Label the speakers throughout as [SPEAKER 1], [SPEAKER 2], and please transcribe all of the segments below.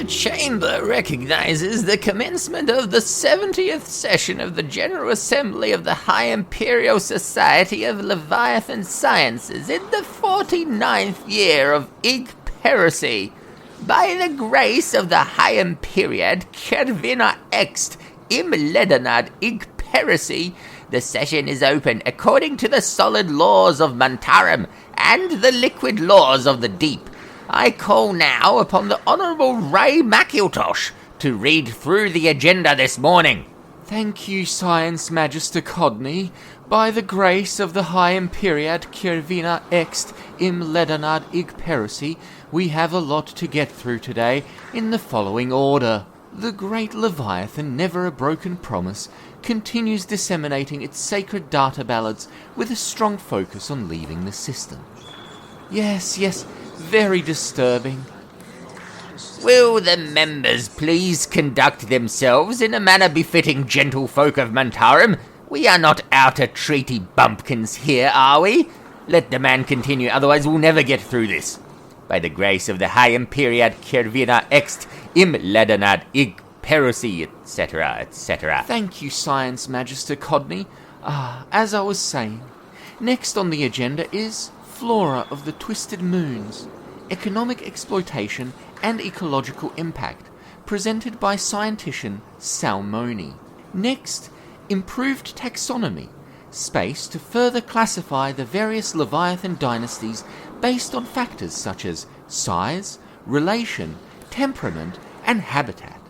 [SPEAKER 1] chamber recognizes the commencement of the 70th session of the General Assembly of the High Imperial Society of Leviathan Sciences in the 49th year of Igperacy. By the grace of the High Imperiad Kervina Ext Imledanad Igperacy, the session is open according to the solid laws of Mantarum and the liquid laws of the deep. I call now upon the Honourable Ray McIltosh to read through the agenda this morning.
[SPEAKER 2] Thank you, Science Magister Codney. By the grace of the High Imperiad Kirvina Ext Im Ledanad Igperacy, we have a lot to get through today in the following order. The Great Leviathan, never a broken promise, continues disseminating its sacred data ballads with a strong focus on leaving the system. Yes, very disturbing.
[SPEAKER 1] Will the members please conduct themselves in a manner befitting gentlefolk of Mantarum? We are not outer treaty bumpkins here, are we? Let the man continue, otherwise we'll never get through this. By the grace of the High Imperiad Kervina Ext Im Ledanad Ig Perisy, etc., etc.
[SPEAKER 2] Thank you, Science Magister Codney. As I was saying, next on the agenda is Flora of the Twisted Moons, Economic Exploitation and Ecological Impact, presented by scientician Salmoni. Next, Improved Taxonomy, space to further classify the various Leviathan dynasties based on factors such as size, relation, temperament, and habitat,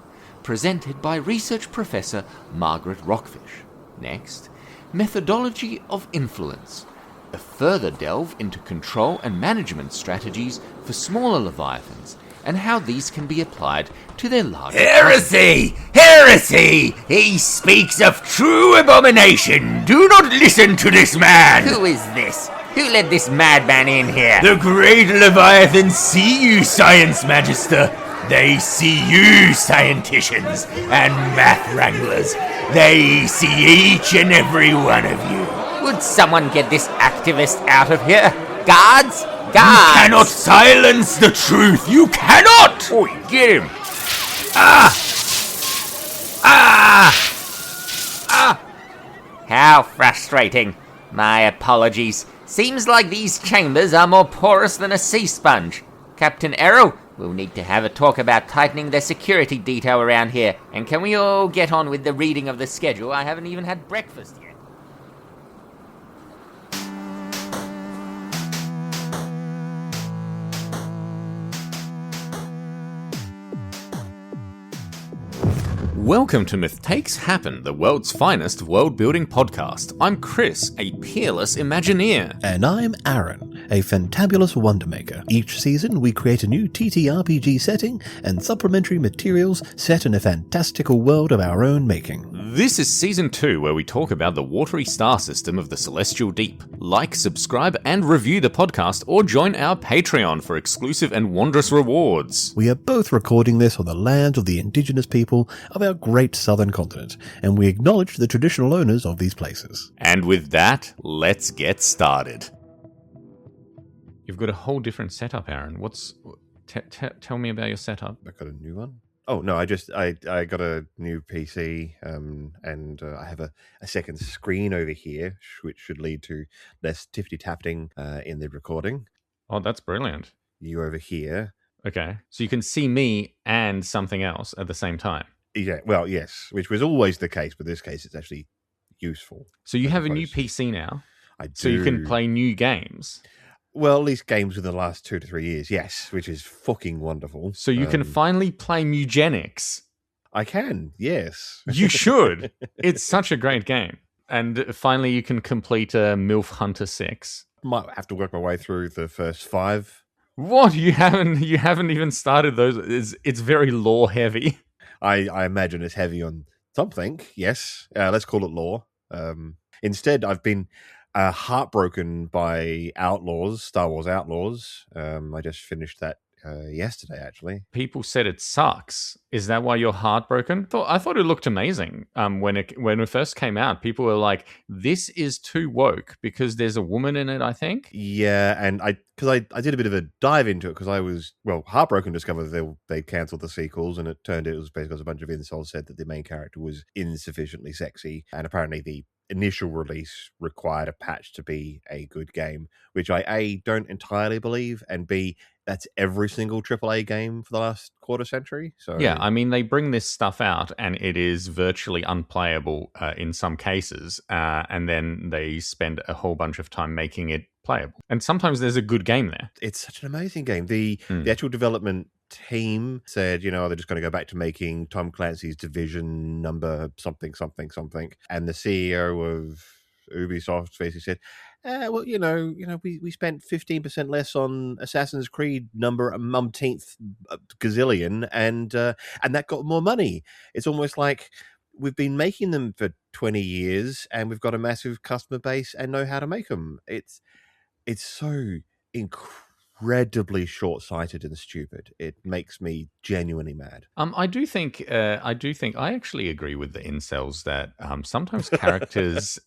[SPEAKER 2] presented by research professor Margaret Rockfish. Next, Methodology of Influence, a further delve into control and management strategies for smaller Leviathans and how these can be applied to their larger...
[SPEAKER 1] Heresy! Heresy! He speaks of true abomination! Do not listen to this man! Who is this? Who let this madman in here? The Great Leviathans see you, Science Magister. They see you, scienticians and math wranglers. They see each and every one of you. Would someone get this activist out of here? Guards? Guards! You cannot silence the truth! You cannot! Oi, get him! How frustrating. My apologies. Seems like these chambers are more porous than a sea sponge. Captain Errol, we'll need to have a talk about tightening the security detail around here. And can we all get on with the reading of the schedule? I haven't even had breakfast yet.
[SPEAKER 3] Welcome to Mythtakes Happen, the world's finest world-building podcast. I'm Chris, a peerless Imagineer.
[SPEAKER 4] And I'm Aaron, a fantabulous wondermaker. Each season, we create a new TTRPG setting and supplementary materials set in a fantastical world of our own making.
[SPEAKER 3] This is Season 2, where we talk about the watery star system of the Celestial Deep. Like, subscribe, and review the podcast, or join our Patreon for exclusive and wondrous rewards.
[SPEAKER 4] We are both recording this on the lands of the indigenous people of our great southern continent, and we acknowledge the traditional owners of these places.
[SPEAKER 3] And with that, let's get started. You've got a whole different setup, Aaron. Tell me about your setup.
[SPEAKER 4] I got a new one. Oh no, I got a new PC, and I have a second screen over here, which should lead to less tiffity-tapping in the recording.
[SPEAKER 3] Oh, that's brilliant.
[SPEAKER 4] You over here.
[SPEAKER 3] Okay, so you can see me and something else at the same time.
[SPEAKER 4] Yeah, well, yes, which was always the case, but in this case it's actually useful.
[SPEAKER 3] So you have a new PC now?
[SPEAKER 4] I do.
[SPEAKER 3] So you can play new games?
[SPEAKER 4] Well, at least games within the last 2 to 3 years, yes, which is fucking wonderful.
[SPEAKER 3] So you can finally play Mugenics?
[SPEAKER 4] I can, yes.
[SPEAKER 3] You should. It's such a great game. And finally you can complete MILF Hunter 6.
[SPEAKER 4] Might have to work my way through the first 5.
[SPEAKER 3] What? You haven't even started those? It's very lore heavy.
[SPEAKER 4] I imagine it's heavy on something, yes. Let's call it lore. Instead, I've been heartbroken by Outlaws, Star Wars Outlaws. I just finished that yesterday, actually.
[SPEAKER 3] People said it sucks. Is that why you're heartbroken? I thought it looked amazing. When it first came out, people were like, "This is too woke," because there's a woman in it, I think.
[SPEAKER 4] Yeah, and I did a bit of a dive into it because I was heartbroken to discover that they cancelled the sequels, and it turned out it was basically because a bunch of incels said that the main character was insufficiently sexy, and apparently the initial release required a patch to be a good game, which I A, don't entirely believe, and B, that's every single AAA game for the last quarter century. So
[SPEAKER 3] yeah, I mean, they bring this stuff out and it is virtually unplayable in some cases, and then they spend a whole bunch of time making it playable. And sometimes there's a good game there.
[SPEAKER 4] It's such an amazing game. The actual development team said, they're just going to go back to making Tom Clancy's Division number something, and the CEO of Ubisoft basically said, we spent 15% less on Assassin's Creed number umpteenth gazillion, and that got more money. It's almost like we've been making them for 20 years, and we've got a massive customer base and know how to make them. It's so incredibly short-sighted and stupid. It makes me genuinely mad.
[SPEAKER 3] I do think I actually agree with the incels that sometimes characters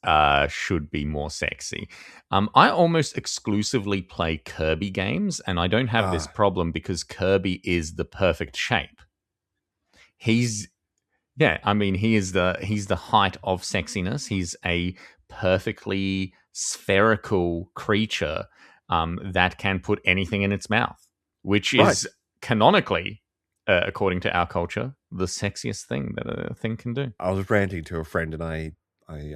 [SPEAKER 3] should be more sexy. I almost exclusively play Kirby games, and I don't have this problem because Kirby is the perfect shape. He is the height of sexiness. He's a perfectly spherical creature that can put anything in its mouth, which is canonically, according to our culture, the sexiest thing that a thing can do.
[SPEAKER 4] I was ranting to a friend, and I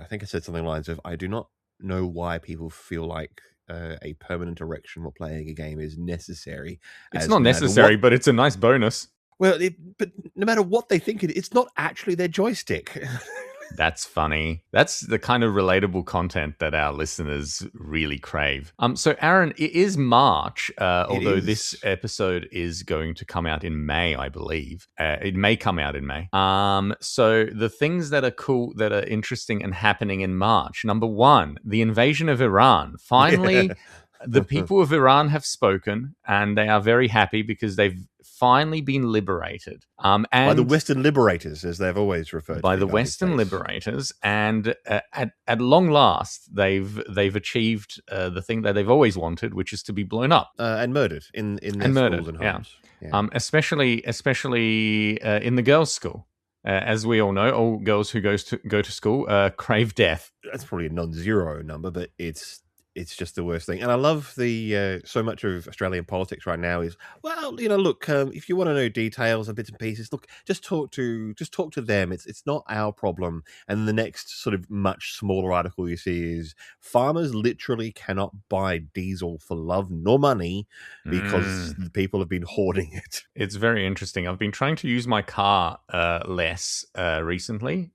[SPEAKER 4] think I said something along the lines of, I do not know why people feel like a permanent erection while playing a game is necessary.
[SPEAKER 3] It's not necessary, but it's a nice bonus.
[SPEAKER 4] Well, but no matter what they think it's not actually their joystick.
[SPEAKER 3] That's funny. That's the kind of relatable content that our listeners really crave. So, Aaron, it is March, although this episode is going to come out in May, I believe. It may come out in May. So the things that are cool, that are interesting and happening in March. Number one, the invasion of Iran. Finally, the people of Iran have spoken, and they are very happy because they've finally been liberated. And
[SPEAKER 4] by the Western liberators, as they've always referred to.
[SPEAKER 3] By the Western liberators. And at long last, they've achieved the thing that they've always wanted, which is to be blown up.
[SPEAKER 4] And murdered in their schools and homes.
[SPEAKER 3] Yeah. Especially in the girls' school. As we all know, all girls who go to school crave death.
[SPEAKER 4] That's probably a non-zero number, but it's just the worst thing. And I love the so much of Australian politics right now is, look, if you want to know details and bits and pieces, look, just talk to them. It's not our problem. And the next sort of much smaller article you see is farmers literally cannot buy diesel for love nor money because the people have been hoarding it.
[SPEAKER 3] It's very interesting. I've been trying to use my car less recently.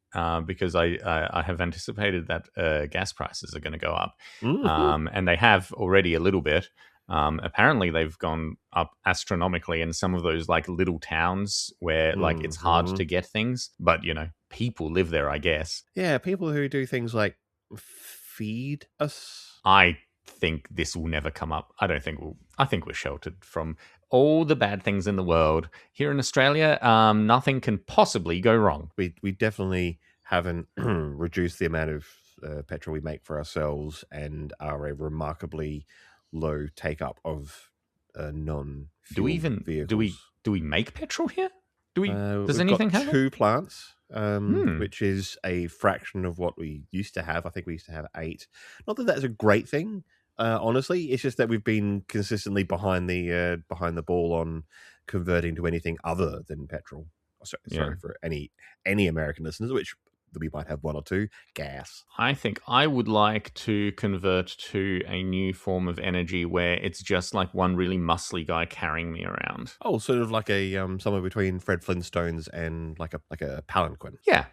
[SPEAKER 3] Because I have anticipated that gas prices are going to go up. And they have already a little bit. Apparently, they've gone up astronomically in some of those like little towns where like it's hard to get things. But, people live there, I guess.
[SPEAKER 4] Yeah, people who do things like feed us.
[SPEAKER 3] I think this will never come up. I think we're sheltered from all the bad things in the world. Here in Australia, nothing can possibly go wrong.
[SPEAKER 4] We definitely haven't reduced the amount of petrol we make for ourselves, and are a remarkably low take up of non-fuel vehicles.
[SPEAKER 3] Do we make petrol here? Does anything
[SPEAKER 4] got
[SPEAKER 3] have
[SPEAKER 4] two plants, which is a fraction of what we used to have. I think we used to have 8. Not that that's a great thing. Honestly, it's just that we've been consistently behind the ball on converting to anything other than petrol. Sorry for any American listeners, which we might have one or two, gas.
[SPEAKER 3] I think I would like to convert to a new form of energy where it's just like one really muscly guy carrying me around.
[SPEAKER 4] Oh, sort of like a somewhere between Fred Flintstones and like a palanquin.
[SPEAKER 3] Yeah.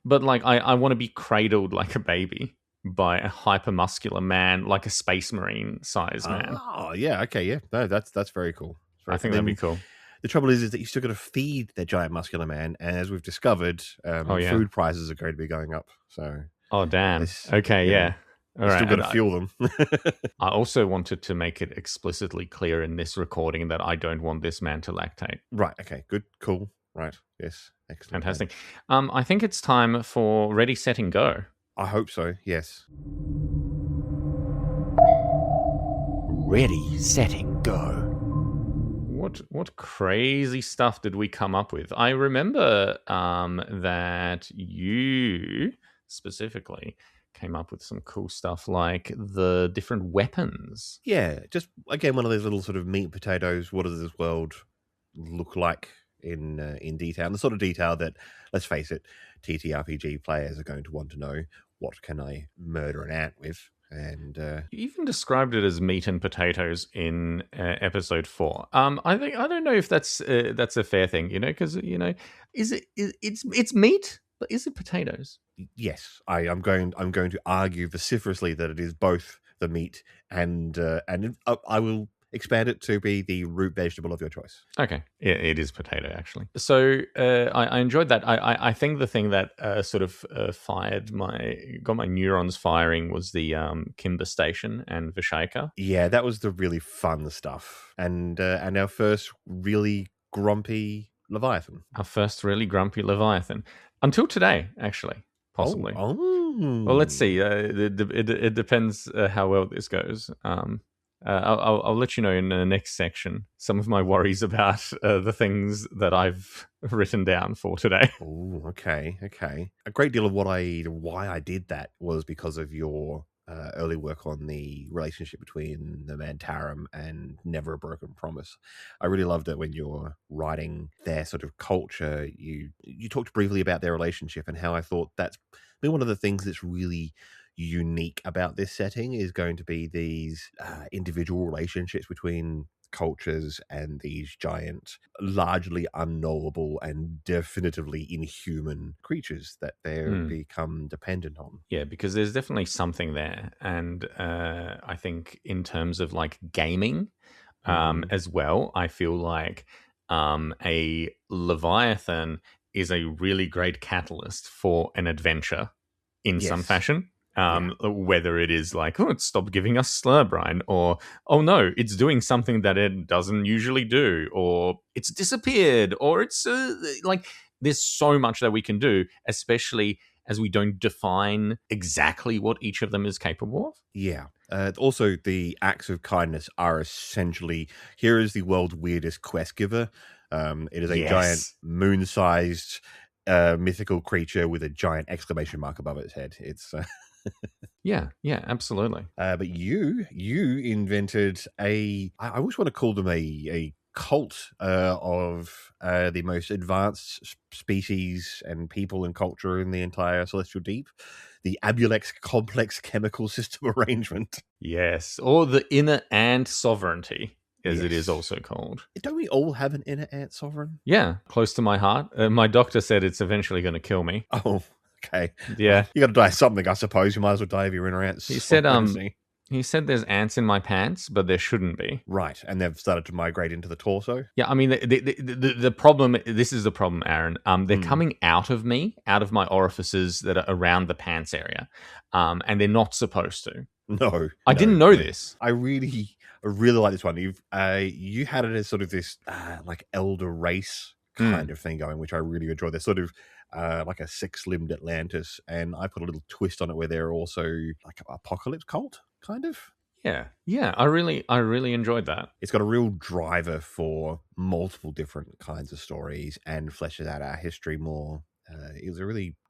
[SPEAKER 3] But like I want to be cradled like a baby by a hypermuscular man, like a space marine size man.
[SPEAKER 4] Oh, yeah, okay, yeah. No, that's very cool.
[SPEAKER 3] I think that'd be cool.
[SPEAKER 4] The trouble is that you still got to feed that giant muscular man, and as we've discovered, food prices are going to be going up. So,
[SPEAKER 3] oh damn. Okay, yeah. All
[SPEAKER 4] Still
[SPEAKER 3] right.
[SPEAKER 4] got to fuel them.
[SPEAKER 3] I also wanted to make it explicitly clear in this recording that I don't want this man to lactate.
[SPEAKER 4] Right. Okay. Good. Cool. Right. Yes. Excellent.
[SPEAKER 3] Fantastic. I think it's time for Ready, Setting, Go.
[SPEAKER 4] I hope so. Yes.
[SPEAKER 1] Ready, setting, go.
[SPEAKER 3] What crazy stuff did we come up with? I remember that you specifically came up with some cool stuff like the different weapons.
[SPEAKER 4] Yeah. Just again, one of those little sort of meat and potatoes. What does this world look like in detail? And the sort of detail that, let's face it, TTRPG players are going to want to know. What can I murder an ant with? And
[SPEAKER 3] you even described it as meat and potatoes in episode 4. I don't know if that's a fair thing, because it's meat, but is it potatoes?
[SPEAKER 4] yes, I'm going to argue vociferously that it is both the meat and I will expand it to be the root vegetable of your choice.
[SPEAKER 3] Okay, it is potato actually. So I enjoyed that. I think the thing that sort of got my neurons firing was the Kimber Station and Vishaka.
[SPEAKER 4] Yeah, that was the really fun stuff, and our first really grumpy Leviathan.
[SPEAKER 3] Our first really grumpy Leviathan until today, actually, possibly.
[SPEAKER 4] Oh.
[SPEAKER 3] Well, let's see. It depends how well this goes. I'll let you know in the next section some of my worries about the things that I've written down for today.
[SPEAKER 4] Oh, okay. A great deal of why I did that was because of your early work on the relationship between the Mantarum and Never a Broken Promise. I really loved it when you're writing their sort of culture. You talked briefly about their relationship and how I thought that's been one of the things that's really unique about this setting is going to be these individual relationships between cultures and these giant, largely unknowable and definitively inhuman creatures that they've become dependent on.
[SPEAKER 3] Yeah, because there's definitely something there. And I think in terms of like gaming as well, I feel like a Leviathan is a really great catalyst for an adventure in some fashion. Whether it is like, oh, it stopped giving us Slurbrine, or, oh no, it's doing something that it doesn't usually do, or it's disappeared, or it's like, there's so much that we can do, especially as we don't define exactly what each of them is capable of.
[SPEAKER 4] Yeah. Also, the acts of kindness are essentially, here is the world's weirdest quest giver. It is a giant moon-sized mythical creature with a giant exclamation mark above its head. It's...
[SPEAKER 3] Yeah, absolutely.
[SPEAKER 4] But you invented I always want to call them a cult of the most advanced species and people and culture in the entire Celestial Deep, the Abulex Complex Chemical System Arrangement.
[SPEAKER 3] Yes, or the Inner Ant Sovereignty, as it is also called.
[SPEAKER 4] Don't we all have an inner ant sovereign?
[SPEAKER 3] Yeah, close to my heart. My doctor said it's eventually going to kill me.
[SPEAKER 4] Oh, okay.
[SPEAKER 3] Yeah.
[SPEAKER 4] You got to die of something, I suppose. You might as well die of your inner ants.
[SPEAKER 3] He said there's ants in my pants, but there shouldn't be.
[SPEAKER 4] Right, and they've started to migrate into the torso.
[SPEAKER 3] Yeah, I mean, the problem, this is the problem, Aaron. They're coming out of me, out of my orifices that are around the pants area, and they're not supposed to.
[SPEAKER 4] No.
[SPEAKER 3] I didn't know this.
[SPEAKER 4] I really like this one. You had it as sort of this like elder race kind of thing going, which I really enjoy. They're sort of like a six-limbed Atlantis, and I put a little twist on it where they're also like an apocalypse cult, kind of.
[SPEAKER 3] Yeah. I really enjoyed that.
[SPEAKER 4] It's got a real driver for multiple different kinds of stories and fleshes out our history more. It was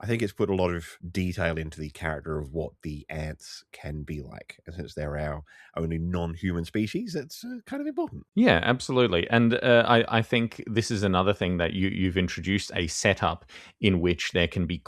[SPEAKER 4] I think it's put a lot of detail into the character of what the ants can be like. And since they're our only non-human species, that's kind of important.
[SPEAKER 3] Yeah, absolutely. And I think this is another thing that you've introduced a setup in which there can be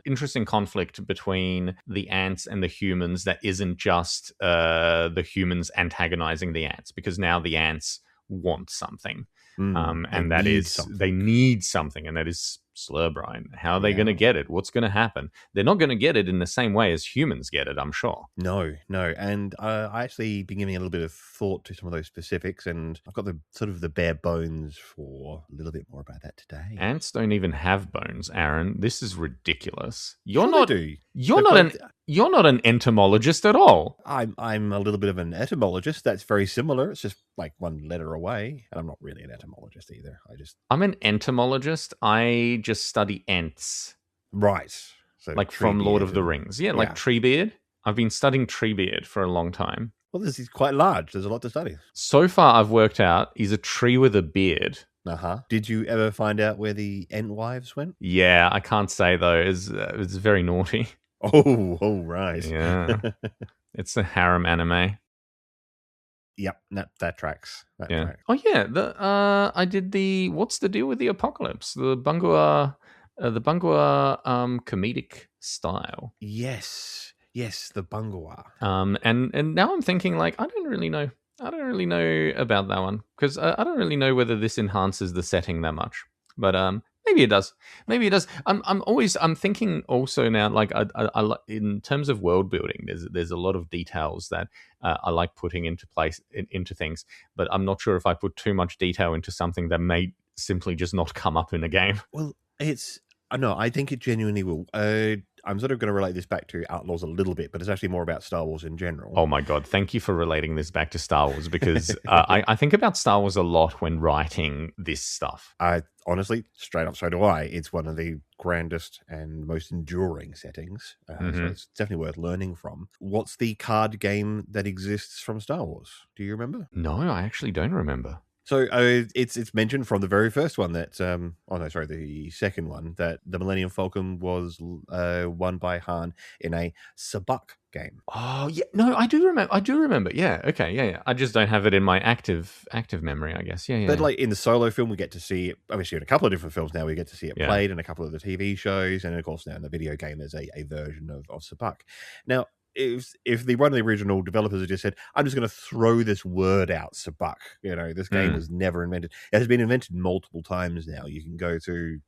[SPEAKER 3] interesting conflict between the ants and the humans that isn't just the humans antagonizing the ants, because now the ants want something. And that is they need something, and that is Slurbrine. How are they going to get it? What's going to happen? They're not going to get it in the same way as humans get it, I'm sure.
[SPEAKER 4] No. And I actually been giving a little bit of thought to some of those specifics, and I've got the sort of the bare bones for a little bit more about that today.
[SPEAKER 3] Ants don't even have bones, Aaron. This is ridiculous.
[SPEAKER 4] You're not
[SPEAKER 3] You're not an entomologist at all.
[SPEAKER 4] I'm a little bit of an etymologist. That's very similar. It's just like one letter away, and I'm not really an etymologist either.
[SPEAKER 3] I'm an entomologist. I just study ents.
[SPEAKER 4] Right. So
[SPEAKER 3] like from Lord of the Rings. Yeah, like Treebeard. I've been studying Treebeard for a long time.
[SPEAKER 4] Well, this is quite large. There's a lot to study.
[SPEAKER 3] So far, I've worked out he's a tree with a beard.
[SPEAKER 4] Did you ever find out where the Entwives went?
[SPEAKER 3] Yeah, I can't say though. It's very naughty.
[SPEAKER 4] Oh, right.
[SPEAKER 3] Yeah. It's a harem anime.
[SPEAKER 4] Yep, that tracks. Tracks.
[SPEAKER 3] Oh yeah, I did the What's the Deal with the Apocalypse? The Bungua comedic style.
[SPEAKER 4] Yes, the Bungua.
[SPEAKER 3] And now I'm thinking like I don't really know about that one because I don't really know whether this enhances the setting that much. But maybe it does. I'm thinking also now like I in terms of world building. There's a lot of details that I like putting into place into things, but I'm not sure if I put too much detail into something that may simply just not come up in a game.
[SPEAKER 4] Well, I think it genuinely will. I'm sort of going to relate this back to Outlaws a little bit, but it's actually more about Star Wars in general.
[SPEAKER 3] Oh my God. Thank you for relating this back to Star Wars because I think about Star Wars a lot when writing this stuff.
[SPEAKER 4] Honestly, straight up, so do I. It's one of the grandest and most enduring settings. So it's definitely worth learning from. What's the card game that exists from Star Wars? Do you remember?
[SPEAKER 3] No, I actually don't remember.
[SPEAKER 4] So it's mentioned from the very first one that the second one that the Millennium Falcon was won by Han in a Sabak game.
[SPEAKER 3] Oh yeah, no, I do remember. Yeah, okay, yeah. I just don't have it in my active memory, I guess. Yeah.
[SPEAKER 4] But like in the Solo film, we get to see it. Obviously, in a couple of different films now, we get to see it played in a couple of the TV shows, and of course now in the video game, there's a version of Sabak. Now, if one of the original developers had just said, I'm just going to throw this word out, Sabak, this game was never invented. It has been invented multiple times now. You can go to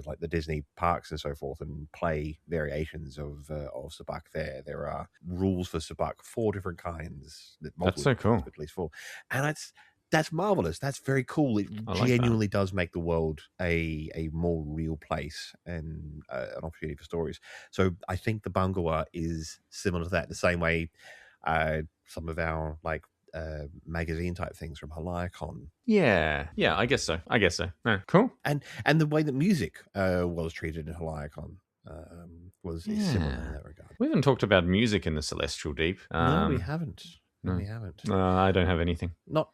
[SPEAKER 4] like the Disney parks and so forth and play variations of Sabak there. There are rules for Sabak, 4 different kinds.
[SPEAKER 3] That's so cool.
[SPEAKER 4] At least 4. And that's marvelous. That's very cool. It genuinely does make the world a more real place and an opportunity for stories. So I think the Bungalow is similar to that. The same way some of our like magazine type things from Haliacon.
[SPEAKER 3] Yeah, I guess so. Yeah, cool.
[SPEAKER 4] And the way that music was treated in Haliacon was similar in that regard.
[SPEAKER 3] We haven't talked about music in the Celestial Deep.
[SPEAKER 4] No, we haven't. We haven't.
[SPEAKER 3] I don't have anything.
[SPEAKER 4] Not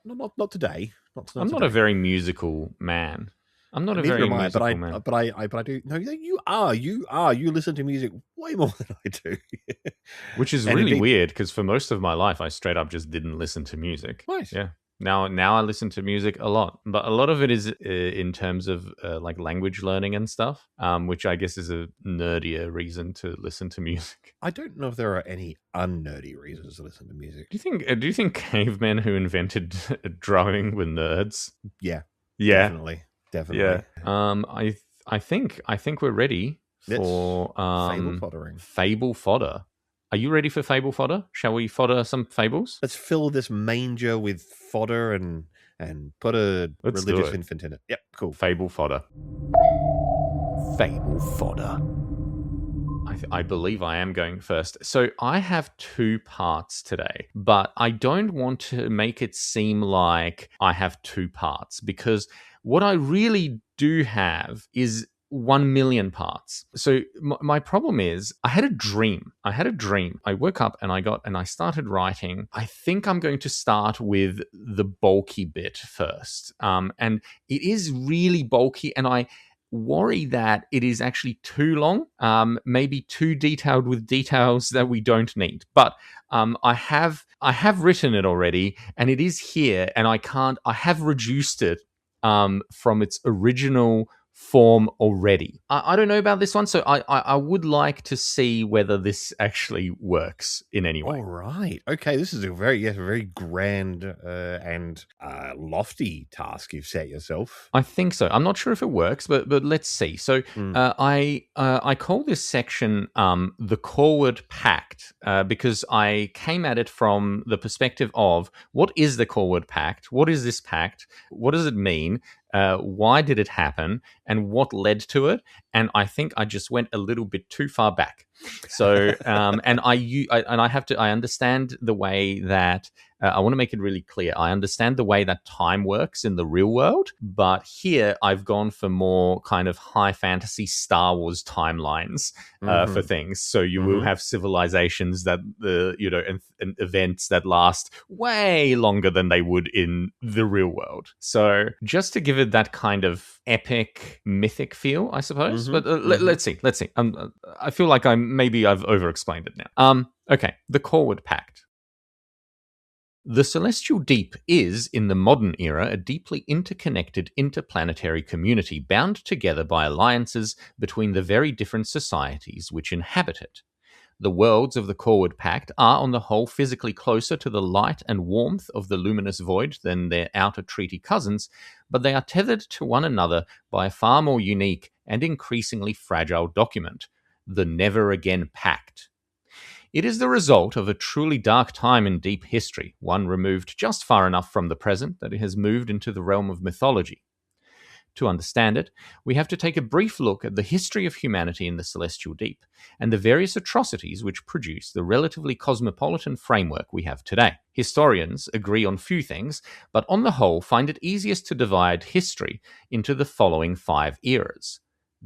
[SPEAKER 4] today.
[SPEAKER 3] I'm not a very musical man. I'm not a very musical man.
[SPEAKER 4] But I do. No, you are. You listen to music way more than I do.
[SPEAKER 3] Which is really weird because for most of my life, I straight up just didn't listen to music.
[SPEAKER 4] Right.
[SPEAKER 3] Yeah. Now I listen to music a lot, but a lot of it is in terms of like language learning and stuff, which I guess is a nerdier reason to listen to music.
[SPEAKER 4] I don't know if there are any unnerdy reasons to listen to music.
[SPEAKER 3] Do you think cavemen who invented drumming were nerds?
[SPEAKER 4] Yeah.
[SPEAKER 3] Definitely.
[SPEAKER 4] Yeah.
[SPEAKER 3] I think we're ready for
[SPEAKER 4] fable foddering.
[SPEAKER 3] Fable fodder. Are you ready for fable fodder? Shall we fodder some fables?
[SPEAKER 4] Let's fill this manger with fodder and put a religious infant in it. Yep, cool.
[SPEAKER 3] Fable fodder. Fable fodder. I believe I am going first. So I have 2 parts today, but I don't want to make it seem like I have 2 parts because what I really do have is 1 million parts. So my problem is I had a dream. I woke up and I started writing. I think I'm going to start with the bulky bit first. And it is really bulky and I worry that it is actually too long, maybe too detailed with details that we don't need. But I have written it already and it is here and I have reduced it from its original form already. I don't know about this one, so I would like to see whether this actually works in any way.
[SPEAKER 4] All right. Okay, this is a very grand and lofty task you've set yourself.
[SPEAKER 3] I think so. I'm not sure if it works, but let's see. So I call this section the Corward Pact because I came at it from the perspective of what is the Corward Pact? What is this pact? What does it mean? Why did it happen and what led to it? and I think I just went a little bit too far back. So, and I understand the way that I want to make it really clear. I understand the way that time works in the real world, but here I've gone for more kind of high fantasy Star Wars timelines for things. So you will have civilizations that and events that last way longer than they would in the real world. So just to give it that kind of epic, mythic feel, I suppose. But let's see. I feel like I've over-explained it now. Okay, the Corwood Pact. The Celestial Deep is, in the modern era, a deeply interconnected interplanetary community bound together by alliances between the very different societies which inhabit it. The worlds of the Corwood Pact are, on the whole, physically closer to the light and warmth of the luminous void than their outer treaty cousins, but they are tethered to one another by a far more unique and increasingly fragile document, the Never Again Pact. It is the result of a truly dark time in deep history, one removed just far enough from the present that it has moved into the realm of mythology. To understand it, we have to take a brief look at the history of humanity in the Celestial Deep and the various atrocities which produce the relatively cosmopolitan framework we have today. Historians agree on few things, but on the whole find it easiest to divide history into the following 5 eras: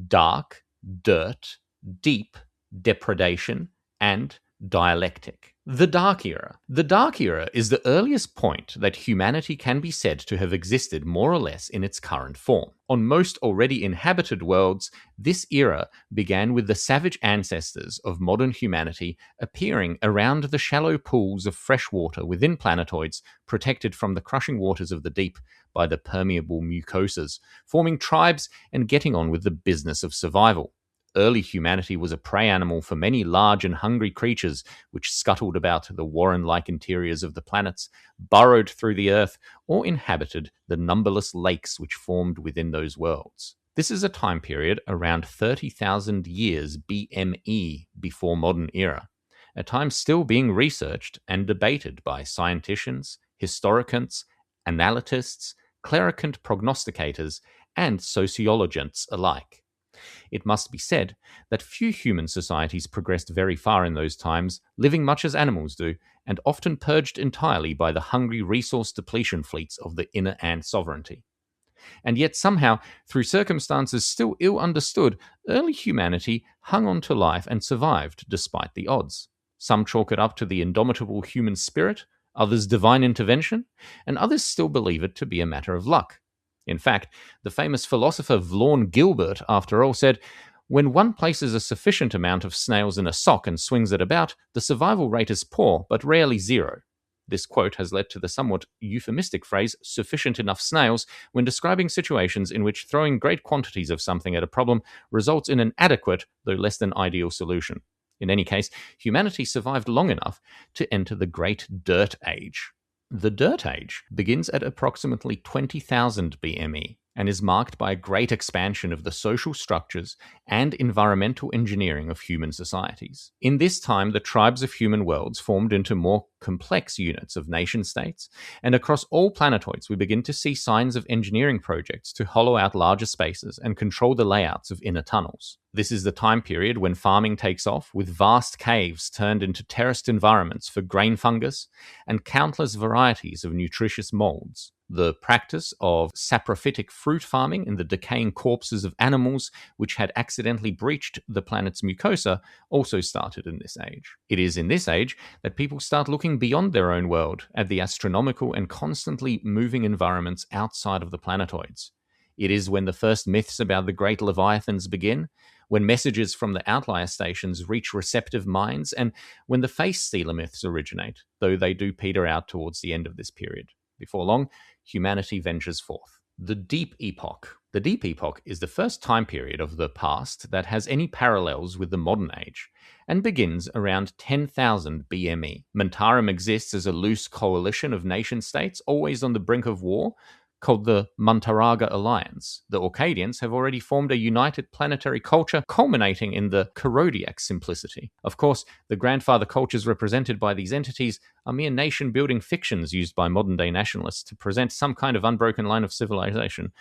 [SPEAKER 3] dark, dirt, deep, depredation, and dialectic. The Dark Era. The Dark Era is the earliest point that humanity can be said to have existed more or less in its current form. On most already inhabited worlds, this era began with the savage ancestors of modern humanity appearing around the shallow pools of fresh water within planetoids protected from the crushing waters of the deep by the permeable mucosas, forming tribes and getting on with the business of survival. Early humanity was a prey animal for many large and hungry creatures which scuttled about the warren-like interiors of the planets, burrowed through the earth, or inhabited the numberless lakes which formed within those worlds. This is a time period around 30,000 years BME before modern era, a time still being researched and debated by scienticians, historicants, analytists, clericant prognosticators, and sociologists alike. It must be said that few human societies progressed very far in those times, living much as animals do, and often purged entirely by the hungry resource depletion fleets of the inner ant sovereignty. And yet somehow, through circumstances still ill understood, early humanity hung on to life and survived despite the odds. Some chalk it up to the indomitable human spirit, others divine intervention, and others still believe it to be a matter of luck. In fact, the famous philosopher Vaughan Gilbert, after all, said, "When one places a sufficient amount of snails in a sock and swings it about, the survival rate is poor, but rarely zero." This quote has led to the somewhat euphemistic phrase "sufficient enough snails" when describing situations in which throwing great quantities of something at a problem results in an adequate, though less than ideal solution. In any case, humanity survived long enough to enter the Great Dirt Age. The Dirt Age begins at approximately 20,000 BME and is marked by a great expansion of the social structures and environmental engineering of human societies. In this time, the tribes of human worlds formed into more complex units of nation-states, and across all planetoids we begin to see signs of engineering projects to hollow out larger spaces and control the layouts of inner tunnels. This is the time period when farming takes off, with vast caves turned into terraced environments for grain fungus and countless varieties of nutritious molds. The practice of saprophytic fruit farming in the decaying corpses of animals which had accidentally breached the planet's mucosa also started in this age. It is in this age that people start looking beyond their own world at the astronomical and constantly moving environments outside of the planetoids. It is when the first myths about the Great Leviathans begin, when messages from the Outlier Stations reach receptive minds, and when the face stealer myths originate, though they do peter out towards the end of this period. Before long, humanity ventures forth. The Deep Epoch. The Deep Epoch is the first time period of the past that has any parallels with the modern age, and begins around 10,000 BME. Mantarum exists as a loose coalition of nation-states, always on the brink of war, called the Mantaraga Alliance. The Orcadians have already formed a united planetary culture culminating in the Karodiak simplicity. Of course, the grandfather cultures represented by these entities are mere nation-building fictions used by modern-day nationalists to present some kind of unbroken line of civilization.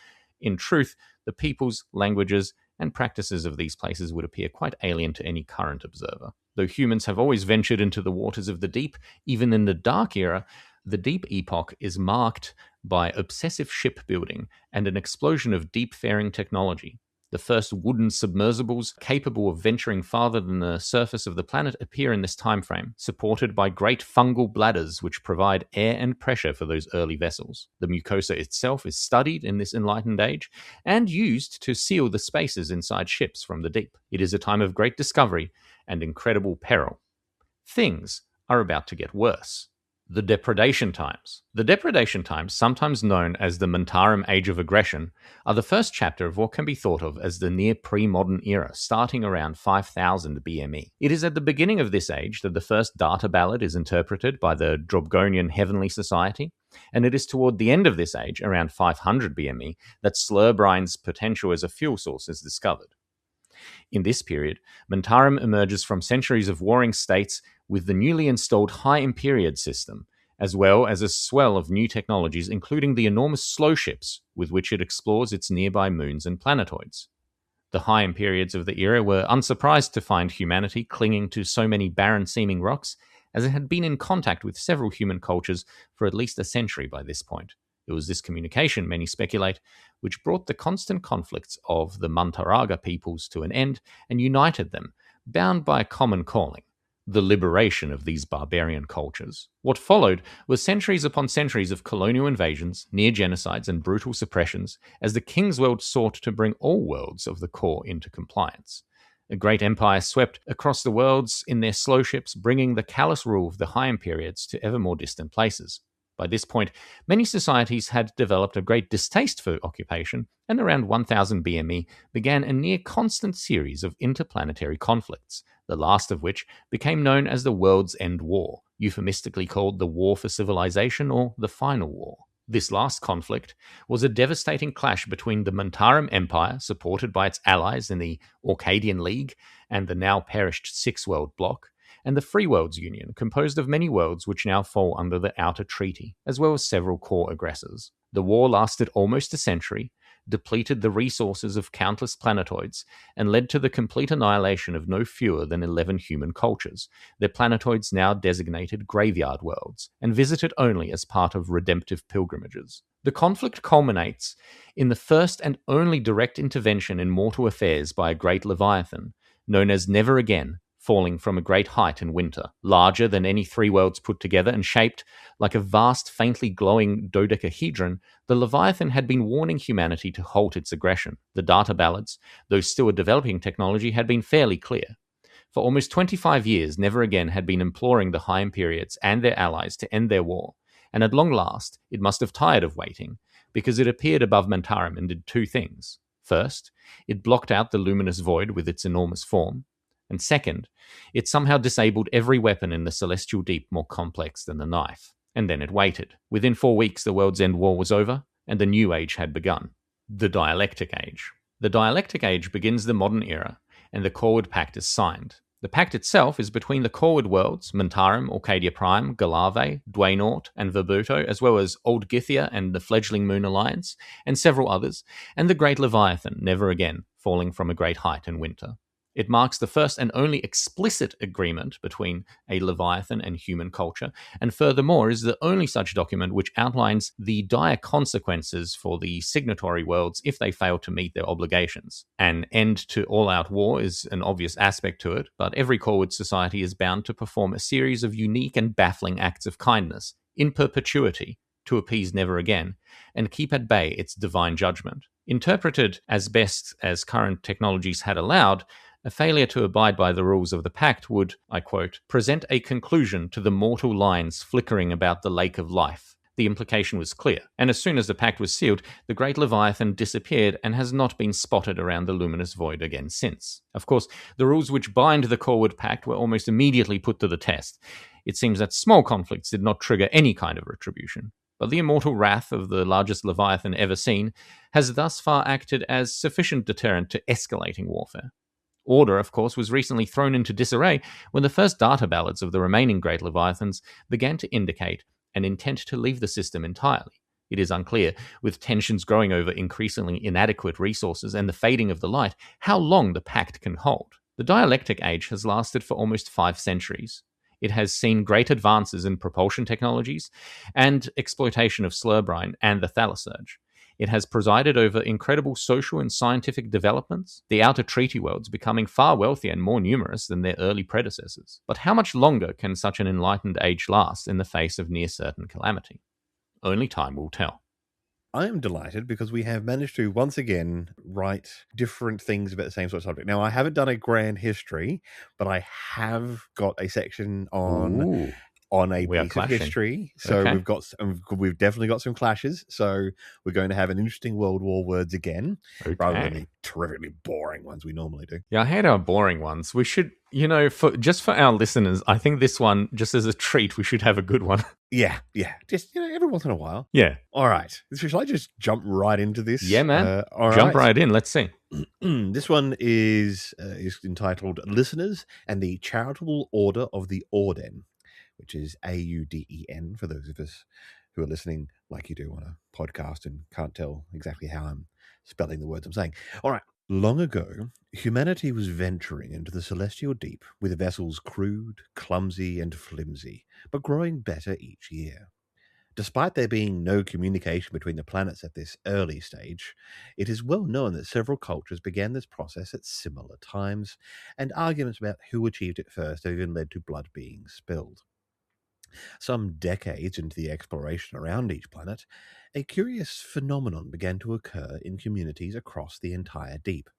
[SPEAKER 3] In truth, the peoples, languages, and practices of these places would appear quite alien to any current observer. Though humans have always ventured into the waters of the deep, even in the Dark Era, the Deep Epoch is marked by obsessive shipbuilding and an explosion of deep-faring technology. The first wooden submersibles capable of venturing farther than the surface of the planet appear in this time frame, supported by great fungal bladders which provide air and pressure for those early vessels. The mucosa itself is studied in this enlightened age and used to seal the spaces inside ships from the deep. It is a time of great discovery and incredible peril. Things are about to get worse. The Depredation Times. The Depredation Times, sometimes known as the Muntarum Age of Aggression, are the first chapter of what can be thought of as the near pre-modern era, starting around 5000 BME. It is at the beginning of this age that the first data ballad is interpreted by the Drobgonian Heavenly Society, and it is toward the end of this age, around 500 BME, that Slurbrine's potential as a fuel source is discovered. In this period, Muntarum emerges from centuries of warring states with the newly installed High Imperiad system, as well as a swell of new technologies, including the enormous slow ships with which it explores its nearby moons and planetoids. The High Imperiads of the era were unsurprised to find humanity clinging to so many barren-seeming rocks, as it had been in contact with several human cultures for at least a century by this point. It was this communication, many speculate, which brought the constant conflicts of the Muntaraga peoples to an end and united them, bound by a common calling: the liberation of these barbarian cultures. What followed was centuries upon centuries of colonial invasions, near genocides, and brutal suppressions, as the King's World sought to bring all worlds of the core into compliance. A great empire swept across the worlds in their slow ships, bringing the callous rule of the High Imperiads to ever more distant places. By this point, many societies had developed a great distaste for occupation, and around 1000 BME began a near-constant series of interplanetary conflicts, the last of which became known as the World's End War, euphemistically called the War for Civilization or the Final War. This last conflict was a devastating clash between the Muntarum Empire, supported by its allies in the Orcadian League and the now-perished Six World Bloc, and the Free Worlds Union, composed of many worlds which now fall under the Outer Treaty, as well as several core aggressors. The war lasted almost a century, depleted the resources of countless planetoids, and led to the complete annihilation of no fewer than 11 human cultures, their planetoids now designated graveyard worlds, and visited only as part of redemptive pilgrimages. The conflict culminates in the first and only direct intervention in mortal affairs by a Great Leviathan, known as Never Again, falling from a great height in winter, larger than any three worlds put together and shaped like a vast, faintly glowing dodecahedron. The Leviathan had been warning humanity to halt its aggression. The data ballads, though still a developing technology, had been fairly clear. For almost 25 years, Never Again had been imploring the High Imperiads and their allies to end their war, and at long last, it must have tired of waiting, because it appeared above Muntarum and did two things. First, it blocked out the luminous void with its enormous form, and second, it somehow disabled every weapon in the celestial deep more complex than the knife. And then it waited. Within 4 weeks, the World's End War was over, and the new age had begun. The Dialectic Age. The Dialectic Age begins the modern era, and the Corwood Pact is signed. The pact itself is between the Corwood worlds, Muntarum, Orcadia Prime, Galave, Dwaynort, and Verbuto, as well as Old Githia and the fledgling Moon Alliance, and several others, and the Great Leviathan, Never Again, falling from a great height in winter. It marks the first and only explicit agreement between a Leviathan and human culture, and furthermore is the only such document which outlines the dire consequences for the signatory worlds if they fail to meet their obligations. An end to all-out war is an obvious aspect to it, but every Corwood society is bound to perform a series of unique and baffling acts of kindness, in perpetuity, to appease Never Again, and keep at bay its divine judgment. Interpreted as best as current technologies had allowed, a failure to abide by the rules of the pact would, I quote, present a conclusion to the mortal lines flickering about the lake of life. The implication was clear, and as soon as the pact was sealed, the Great Leviathan disappeared and has not been spotted around the luminous void again since. Of course, the rules which bind the Corwood Pact were almost immediately put to the test. It seems that small conflicts did not trigger any kind of retribution. But the immortal wrath of the largest Leviathan ever seen has thus far acted as sufficient deterrent to escalating warfare. Order, of course, was recently thrown into disarray when the first data ballads of the remaining Great Leviathans began to indicate an intent to leave the system entirely. It is unclear, with tensions growing over increasingly inadequate resources and the fading of the light, how long the pact can hold. The dialectic age has lasted for almost 5 centuries. It has seen great advances in propulsion technologies and exploitation of Slurbrine and the Thalasurge. It has presided over incredible social and scientific developments, the outer treaty worlds becoming far wealthier and more numerous than their early predecessors. But how much longer can such an enlightened age last in the face of near certain calamity? Only time will tell.
[SPEAKER 4] I am delighted because we have managed to once again write different things about the same sort of subject. Now, I haven't done a grand history, but I have got a section on a piece of history. So we've definitely got some clashes. So we're going to have an interesting World War words again, rather than the terrifically boring ones we normally do.
[SPEAKER 3] Yeah, I hate our boring ones. We should, for our listeners, I think this one, just as a treat, we should have a good one.
[SPEAKER 4] Yeah. Just, every once in a while.
[SPEAKER 3] Yeah.
[SPEAKER 4] All right. Shall I just jump right into this?
[SPEAKER 3] Yeah, man. Jump right in. Let's see.
[SPEAKER 4] This one is entitled Listeners and the Charitable Order of the Auden, which is Auden for those of us who are listening like you do on a podcast and can't tell exactly how I'm spelling the words I'm saying. All right. Long ago, humanity was venturing into the celestial deep with vessels crude, clumsy, and flimsy, but growing better each year. Despite there being no communication between the planets at this early stage, it is well known that several cultures began this process at similar times, and arguments about who achieved it first have even led to blood being spilled. Some decades into the exploration around each planet, a curious phenomenon began to occur in communities across the entire deep.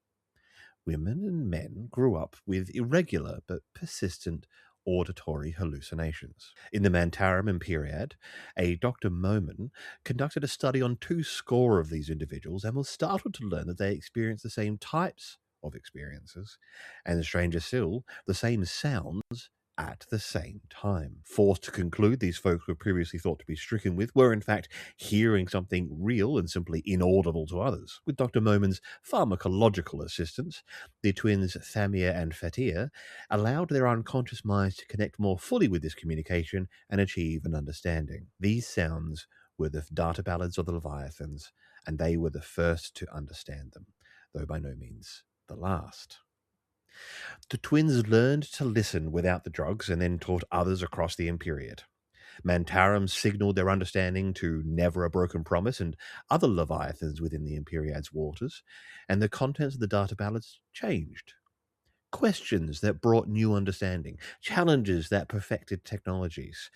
[SPEAKER 4] Women and men grew up with irregular but persistent auditory hallucinations. In the Mantarum Imperiad, a Dr. Moman conducted a study on 200 of these individuals and was startled to learn that they experienced the same types of experiences, and stranger still, the same sounds at the same time. Forced to conclude these folks were previously thought to be stricken with were in fact hearing something real and simply inaudible to others. With Dr. Moman's pharmacological assistance, the twins Thamir and Fatir allowed their unconscious minds to connect more fully with this communication and achieve an understanding. These sounds were the data ballads of the Leviathans, and they were the first to understand them, though by no means the last. The twins learned to listen without the drugs and then taught others across the Imperiad. Mantarum signaled their understanding to Never a Broken Promise and other Leviathans within the Imperiad's waters, and the contents of the data ballads changed. Questions that brought new understanding, challenges that perfected technologies.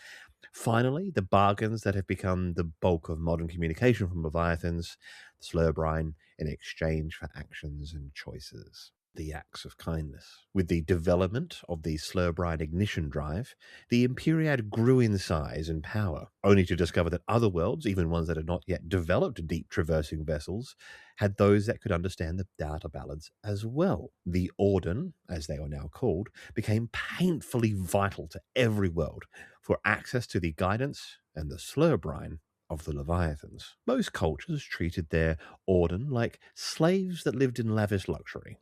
[SPEAKER 4] Finally, the bargains that have become the bulk of modern communication from Leviathans, Slurbrine, in exchange for actions and choices. The acts of kindness. With the development of the Slurbrine ignition drive, the Imperiad grew in size and power, only to discover that other worlds, even ones that had not yet developed deep traversing vessels, had those that could understand the data ballads as well. The Auden, as they are now called, became painfully vital to every world for access to the guidance and the Slurbrine of the Leviathans. Most cultures treated their Auden like slaves that lived in lavish luxury.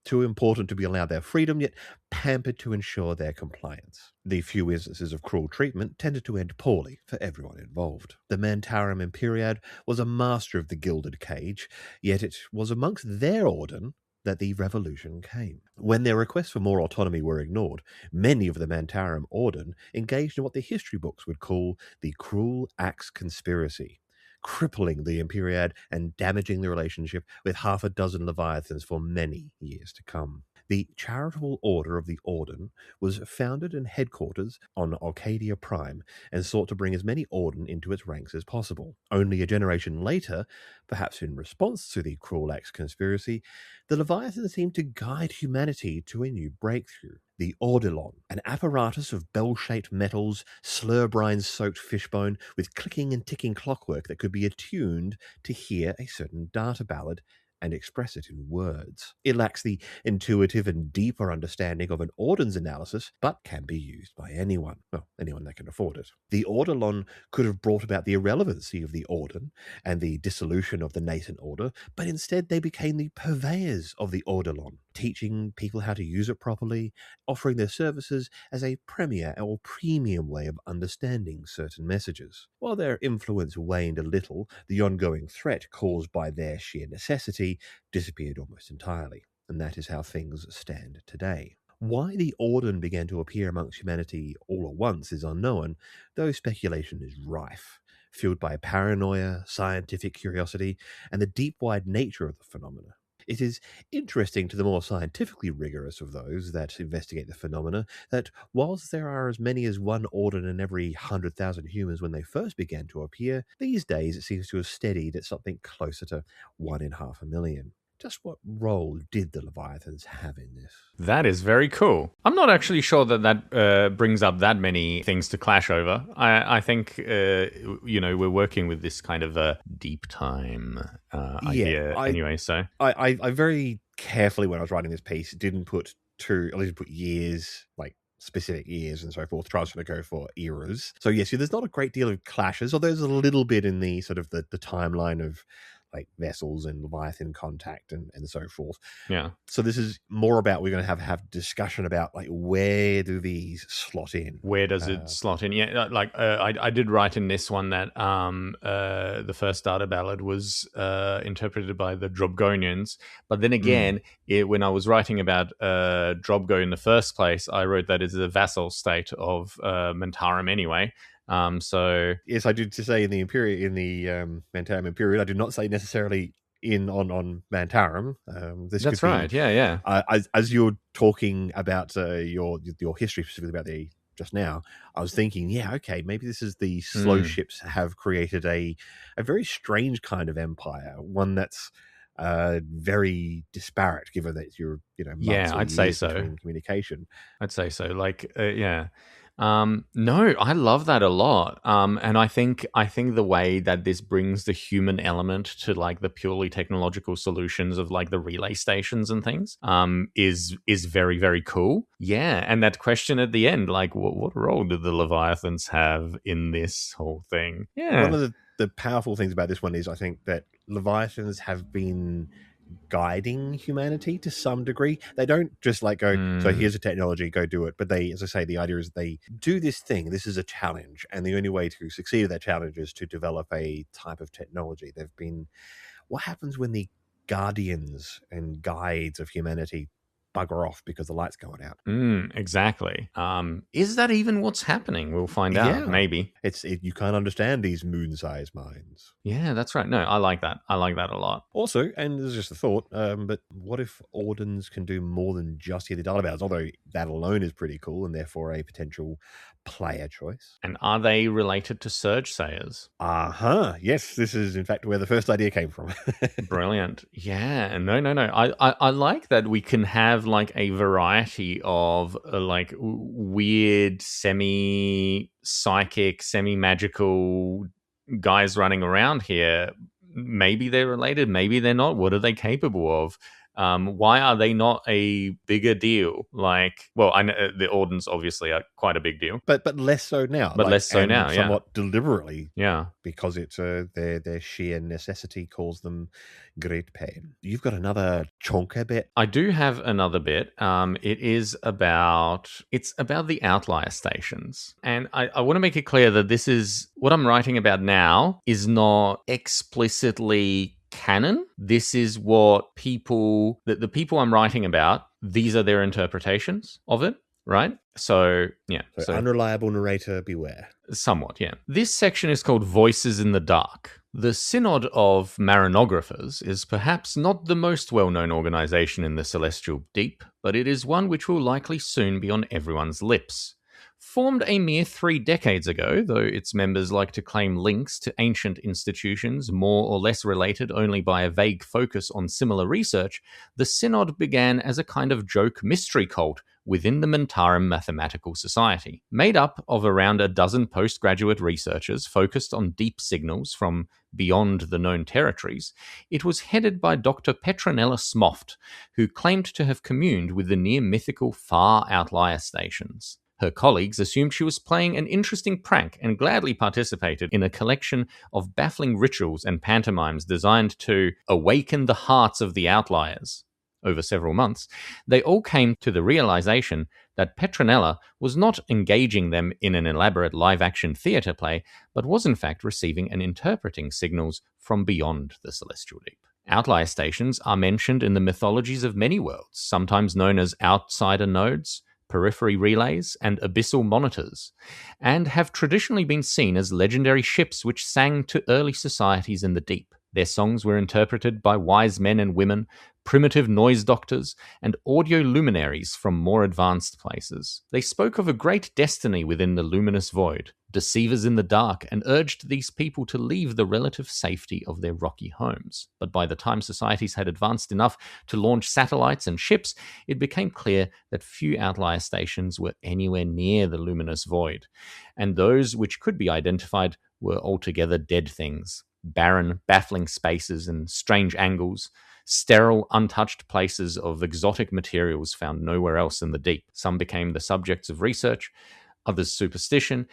[SPEAKER 4] Too important to be allowed their freedom, yet pampered to ensure their compliance. The few instances of cruel treatment tended to end poorly for everyone involved. The Mantarum Imperiad was a master of the gilded cage, yet it was amongst their Auden that the revolution came. When their requests for more autonomy were ignored, many of the Mantarum Auden engaged in what the history books would call the Cruel Axe Conspiracy, crippling the Imperiad and damaging the relationship with half a dozen Leviathans for many years to come. The Charitable Order of the Auden was founded and headquarters on Arcadia Prime and sought to bring as many Auden into its ranks as possible. Only a generation later, perhaps in response to the Cruel Axe Conspiracy, the Leviathans seemed to guide humanity to a new breakthrough. The Ordelon, an apparatus of bell-shaped metals, slurbrine-soaked fishbone, with clicking and ticking clockwork that could be attuned to hear a certain data ballad and express it in words. It lacks the intuitive and deeper understanding of an Auden's analysis, but can be used by anyone. Well, anyone that can afford it. The Ordelon could have brought about the irrelevancy of the Auden and the dissolution of the nascent order, but instead they became the purveyors of the Ordelon, teaching people how to use it properly, offering their services as a premier or premium way of understanding certain messages. While their influence waned a little, the ongoing threat caused by their sheer necessity disappeared almost entirely, and that is how things stand today. Why the Auden began to appear amongst humanity all at once is unknown, though speculation is rife, fueled by paranoia, scientific curiosity, and the deep-wide nature of the phenomena. It is interesting to the more scientifically rigorous of those that investigate the phenomena that whilst there are as many as one Auden in every 100,000 humans when they first began to appear, these days it seems to have steadied at something closer to 1 in 500,000. Just what role did the Leviathans have in this?
[SPEAKER 3] That is very cool. I'm not actually sure that brings up that many things to clash over. I think, we're working with this kind of a deep time idea anyway, so.
[SPEAKER 4] I very carefully, when I was writing this piece, didn't put years, like specific years and so forth. I was going to go for eras. So yes, there's not a great deal of clashes, although there's a little bit in the sort of the timeline of like vessels and Leviathan contact and so forth.
[SPEAKER 3] Yeah.
[SPEAKER 4] So this is more about, we're going to have discussion about like, where do these slot in?
[SPEAKER 3] Where does it slot in? Yeah, like I did write in this one that the first starter ballad was interpreted by the Drobgonians. But then again, when I was writing about Drobgo in the first place, I wrote that it's a vassal state of Mantarum anyway. So
[SPEAKER 4] yes, I did to say in the Mantarum Imperium. I did not say necessarily on Mantarum.
[SPEAKER 3] That's right. Yeah.
[SPEAKER 4] As you're talking about your history specifically about just now, I was thinking, maybe this is the slow ships have created a very strange kind of empire, one that's very disparate, given that you're months
[SPEAKER 3] I'd say so.
[SPEAKER 4] Between communication.
[SPEAKER 3] I'd say so. No, I love that a lot. And I think the way that this brings the human element to like the purely technological solutions of like the relay stations and things, is very, very cool. Yeah. And that question at the end, like what role did the Leviathans have in this whole thing? Yeah.
[SPEAKER 4] One of the powerful things about this one is I think that Leviathans have been guiding humanity to some degree. They don't just like go, so here's a technology, go do it. But they, as I say, the idea is they do this thing. This is a challenge. And the only way to succeed at that challenge is to develop a type of technology. They've been, what happens when the guardians and guides of humanity bugger off because the light's going out?
[SPEAKER 3] Exactly. Is that even what's happening? We'll find out. Maybe
[SPEAKER 4] you can't understand these moon-sized minds.
[SPEAKER 3] Yeah, that's right. No, I like that. I like that a lot.
[SPEAKER 4] Also, and this is just a thought, but what if Audens can do more than just hear the data bells? Although that alone is pretty cool and therefore a potential player choice.
[SPEAKER 3] And are they related to Surge Sayers?
[SPEAKER 4] Yes, this is in fact where the first idea came from.
[SPEAKER 3] Brilliant. Yeah. No. I like that we can have like a variety of like weird, semi-psychic, semi-magical guys running around here. Maybe they're related, maybe they're not. What are they capable of? Why are they not a bigger deal? Like, well, I know the Audens obviously are quite a big deal,
[SPEAKER 4] but less so now. Somewhat deliberately, because it's their sheer necessity calls them great pain. You've got another chonker bit.
[SPEAKER 3] I do have another bit. It's about the Outlier Stations, and I want to make it clear that this is what I'm writing about now is not explicitly canon. This is what the people I'm writing about, these are their interpretations of it, right? So
[SPEAKER 4] unreliable narrator beware.
[SPEAKER 3] Somewhat, yeah. This section is called Voices in the Dark. The Synod of Marinographers is perhaps not the most well-known organization in the celestial deep, but it is one which will likely soon be on everyone's lips. Formed a mere 3 decades ago, though its members like to claim links to ancient institutions more or less related only by a vague focus on similar research, the Synod began as a kind of joke mystery cult within the Mantarum Mathematical Society. Made up of around a dozen postgraduate researchers focused on deep signals from beyond the known territories, it was headed by Dr. Petronella Smoft, who claimed to have communed with the near-mythical far outlier stations. Her colleagues assumed she was playing an interesting prank and gladly participated in a collection of baffling rituals and pantomimes designed to awaken the hearts of the outliers. over several months, they all came to the realization that Petronella was not engaging them in an elaborate live-action theatre play, but was in fact receiving and interpreting signals from beyond the celestial deep. Outlier stations are mentioned in the mythologies of many worlds, sometimes known as outsider nodes, periphery relays, and abyssal monitors, and have traditionally been seen as legendary ships which sang to early societies in the deep. Their songs were interpreted by wise men and women, primitive noise doctors, and audio luminaries from more advanced places. They spoke of a great destiny within the luminous void, deceivers in the dark, and urged these people to leave the relative safety of their rocky homes. But by the time societies had advanced enough to launch satellites and ships, it became clear that few outlier stations were anywhere near the luminous void, and those which could be identified were altogether dead things. Barren, baffling spaces and strange angles, sterile, untouched places of exotic materials found nowhere else in the deep. Some became the subjects of research, others superstition,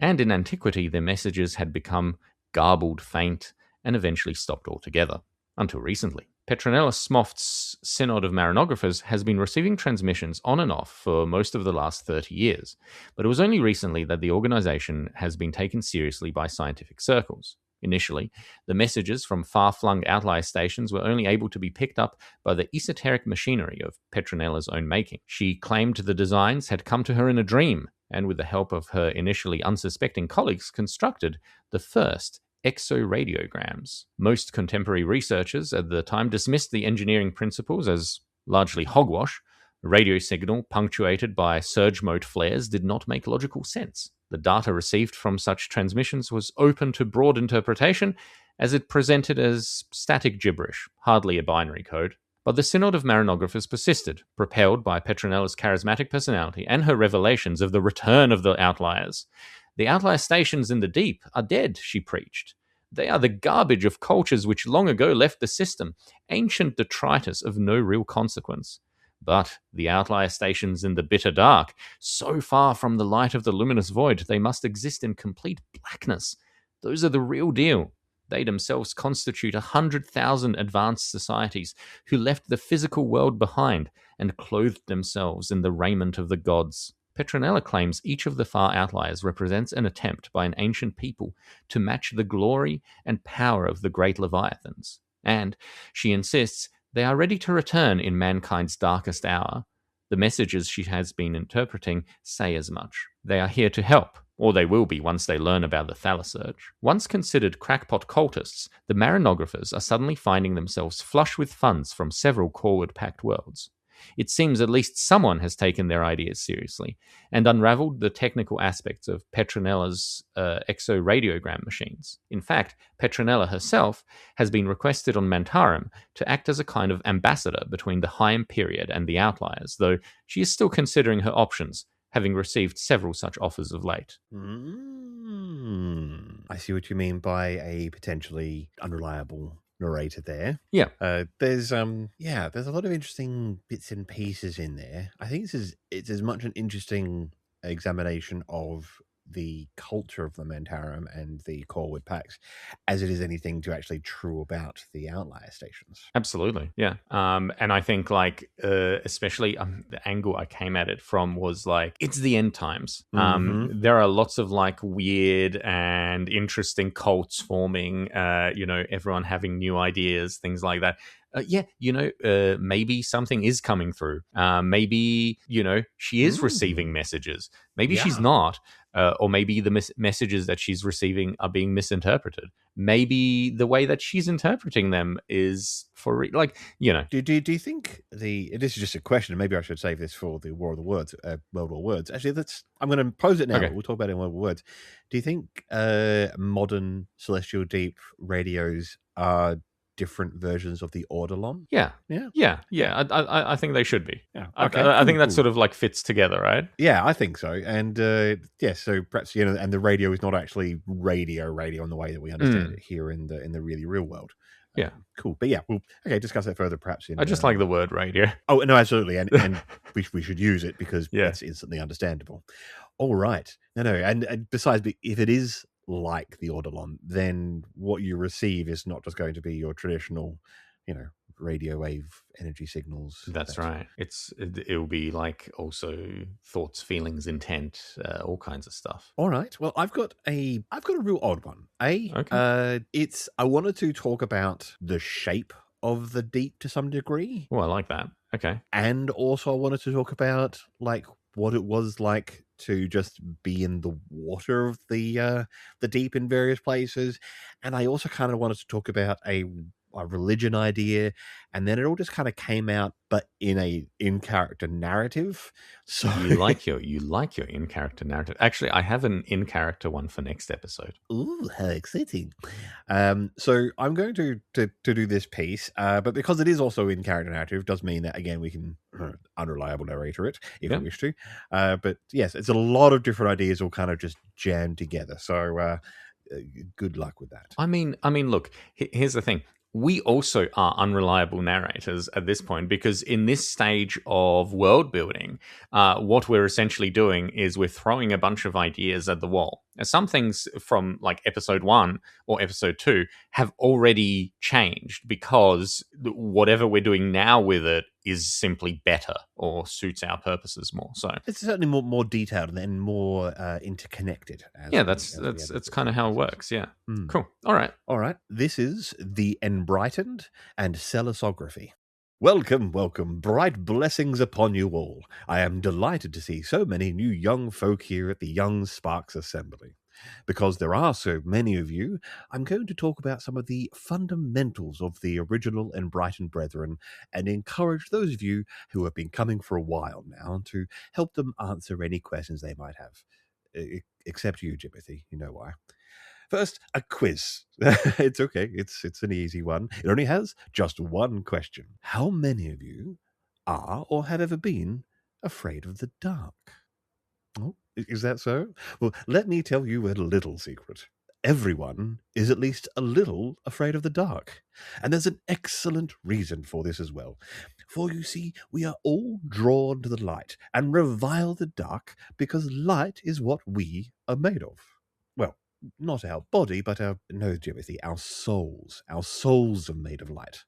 [SPEAKER 3] and in antiquity their messages had become garbled, faint, and eventually stopped altogether. Until recently. Petronella Smoft's Synod of Marinographers has been receiving transmissions on and off for most of the last 30 years, but it was only recently that the organization has been taken seriously by scientific circles. Initially, the messages from far-flung outlier stations were only able to be picked up by the esoteric machinery of Petronella's own making. She claimed the designs had come to her in a dream, and with the help of her initially unsuspecting colleagues, constructed the first exoradiograms. Most contemporary researchers at the time dismissed the engineering principles as largely hogwash. A radio signal punctuated by surge mode flares did not make logical sense. The data received from such transmissions was open to broad interpretation, as it presented as static gibberish, hardly a binary code. But the Synod of Marinographers persisted, propelled by Petronella's charismatic personality and her revelations of the return of the outliers. The outlier stations in the deep are dead, she preached. They are the garbage of cultures which long ago left the system, ancient detritus of no real consequence. But the outlier stations in the bitter dark, so far from the light of the luminous void, they must exist in complete blackness. Those are the real deal. They themselves constitute 100,000 advanced societies who left the physical world behind and clothed themselves in the raiment of the gods. Petronella claims each of the far outliers represents an attempt by an ancient people to match the glory and power of the Great Leviathans. And, she insists, they are ready to return in mankind's darkest hour. The messages she has been interpreting say as much. They are here to help, or they will be once they learn about the thalassurge. Once considered crackpot cultists, the Marinographers are suddenly finding themselves flush with funds from several Corward-packed worlds. It seems at least someone has taken their ideas seriously and unraveled the technical aspects of Petronella's exoradiogram machines. In fact, Petronella herself has been requested on Mantarum to act as a kind of ambassador between the High Period and the Outliers, though she is still considering her options, having received several such offers of late.
[SPEAKER 4] I see what you mean by a potentially unreliable narrator there.
[SPEAKER 3] Yeah.
[SPEAKER 4] There's a lot of interesting bits and pieces in there. I think it's as much an interesting examination of the culture of the Mantarum and the Corwood packs as it is anything to actually true about the outlier stations.
[SPEAKER 3] Absolutely, yeah. And I think especially the angle I came at it from was it's the end times. There are lots of weird and interesting cults forming, everyone having new ideas, things like that. Maybe something is coming through. Maybe, she is receiving messages. Maybe she's not. Or maybe the messages that she's receiving are being misinterpreted. Maybe the way that she's interpreting them is for
[SPEAKER 4] Do you think this is just a question, and maybe I should save this for the World War Words. Actually, I'm going to pose it now. Okay. We'll talk about it in World War Words. Do you think modern Celestial Deep radios are different versions of the Orderlon?
[SPEAKER 3] Yeah. I think they should be.
[SPEAKER 4] Yeah. Okay.
[SPEAKER 3] I think that sort of fits together, right?
[SPEAKER 4] Yeah, I think so. And so perhaps and the radio is not actually radio in the way that we understand it here in the really real world.
[SPEAKER 3] Yeah.
[SPEAKER 4] Cool. But yeah, we'll discuss that further perhaps in...
[SPEAKER 3] I just like the word radio.
[SPEAKER 4] Oh, no, absolutely. And we should use it because it's instantly understandable. All right. No. And besides, if it is like the Orderlon, then what you receive is not just going to be your traditional, radio wave energy signals.
[SPEAKER 3] That's right. It'll be like also thoughts, feelings, intent, all kinds of stuff.
[SPEAKER 4] All right. Well, I've got a real odd one.
[SPEAKER 3] Okay.
[SPEAKER 4] I wanted to talk about the shape of the deep to some degree.
[SPEAKER 3] Oh, I like that. Okay.
[SPEAKER 4] And also I wanted to talk about like what it was like to just be in the water of the deep in various places. And I also kind of wanted to talk about a religion idea, and then it all just kind of came out, but in a in-character narrative. So
[SPEAKER 3] you like your in-character narrative. Actually, I have an in-character one for next episode.
[SPEAKER 4] Ooh, how exciting! So I'm going to do this piece, but because it is also in-character narrative, does mean that again we can unreliable narrator it if we wish to. But yes, it's a lot of different ideas all kind of just jammed together. So good luck with that.
[SPEAKER 3] I mean, look. Here's the thing. We also are unreliable narrators at this point, because in this stage of world building, what we're essentially doing is we're throwing a bunch of ideas at the wall. Now, some things from like episode 1 or episode 2 have already changed because whatever we're doing now with it is simply better or suits our purposes more. So
[SPEAKER 4] it's certainly more detailed and more interconnected.
[SPEAKER 3] That's kind of how it works. Yeah. Cool. All right.
[SPEAKER 4] This is the Enbrightened and Celisography. Welcome, bright blessings upon you all. I am delighted to see so many new young folk here at the Young Sparks Assembly. Because there are so many of you, I'm going to talk about some of the fundamentals of the original Enbrightened Brethren and encourage those of you who have been coming for a while now to help them answer any questions they might have. Except you, Jimothy, you know why. First, a quiz. It's okay. It's an easy one. It only has just one question. How many of you are or have ever been afraid of the dark? Oh, is that so? Well, let me tell you a little secret. Everyone is at least a little afraid of the dark. And there's an excellent reason for this as well. For you see, we are all drawn to the light and revile the dark because light is what we are made of. Well, not our body, but our souls. Our souls are made of light.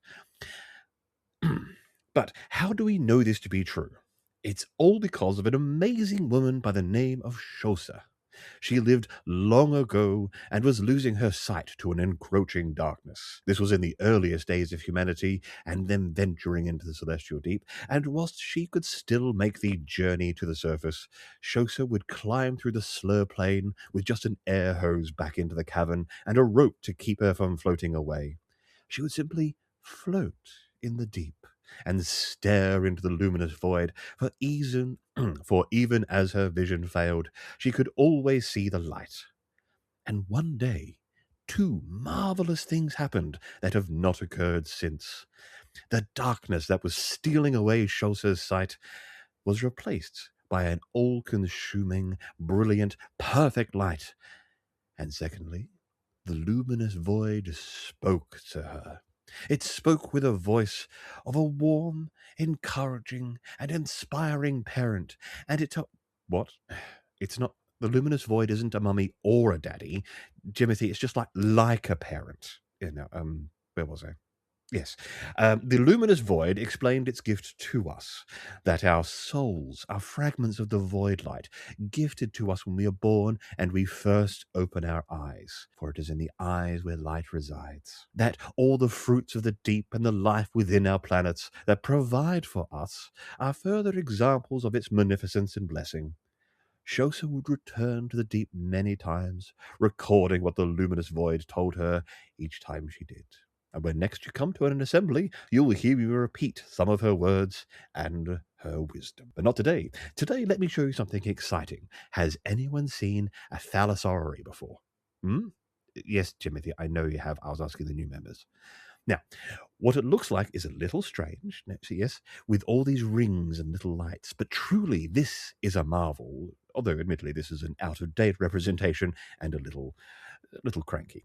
[SPEAKER 4] But how do we know this to be true? It's all because of an amazing woman by the name of Xhosa. She lived long ago and was losing her sight to an encroaching darkness. This was in the earliest days of humanity and them venturing into the celestial deep, and whilst she could still make the journey to the surface, Xhosa would climb through the slur plain with just an air hose back into the cavern and a rope to keep her from floating away. She would simply float in the deep and stare into the luminous void, for even as her vision failed, she could always see the light. And one day, two marvelous things happened that have not occurred since. The darkness that was stealing away Xhosa's sight was replaced by an all-consuming, brilliant, perfect light. And secondly, the luminous void spoke to her. It spoke with a voice of a warm, encouraging, and inspiring parent, and it told... What? It's not... The luminous void isn't a mummy or a daddy, Jimothy. It's just like a parent. Where was I? Yes. The luminous void explained its gift to us, that our souls are fragments of the void light, gifted to us when we are born and we first open our eyes, for it is in the eyes where light resides. That all the fruits of the deep and the life within our planets that provide for us are further examples of its magnificence and blessing. Xhosa would return to the deep many times, recording what the luminous void told her each time she did. And when next you come to an assembly, you will hear me repeat some of her words and her wisdom. But not today. Today, let me show you something exciting. Has anyone seen a thalassarary before? Yes, Jimothy, I know you have. I was asking the new members. Now, what it looks like is a little strange, yes, with all these rings and little lights. But truly, this is a marvel, although admittedly this is an out-of-date representation and a little cranky.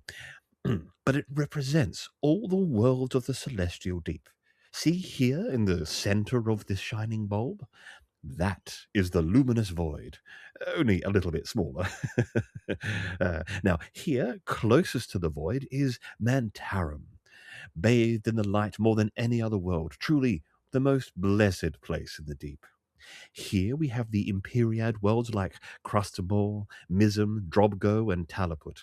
[SPEAKER 4] But it represents all the worlds of the celestial deep. See here in the center of this shining bulb? That is the luminous void, only a little bit smaller. Now, here, closest to the void, is Mantarum. bathed in the light more than any other world, truly the most blessed place in the deep. Here we have the Imperiad worlds like Crustamore, Mizum, Drobgo, and Talaput.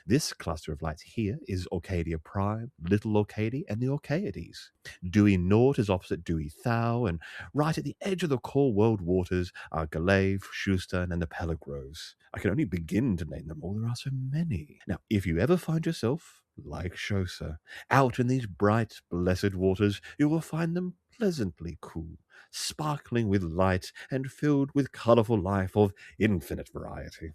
[SPEAKER 4] This cluster of lights here is Orcadia Prime, Little Orcady, and the Orcades. Dewey Nort is opposite Dewey Thou, and right at the edge of the core world waters are Galave, Schustan, and the Pelagroves. I can only begin to name them all, there are so many. Now, if you ever find yourself, like Shosa, out in these bright, blessed waters, you will find them pleasantly cool, sparkling with light, and filled with colourful life of infinite variety.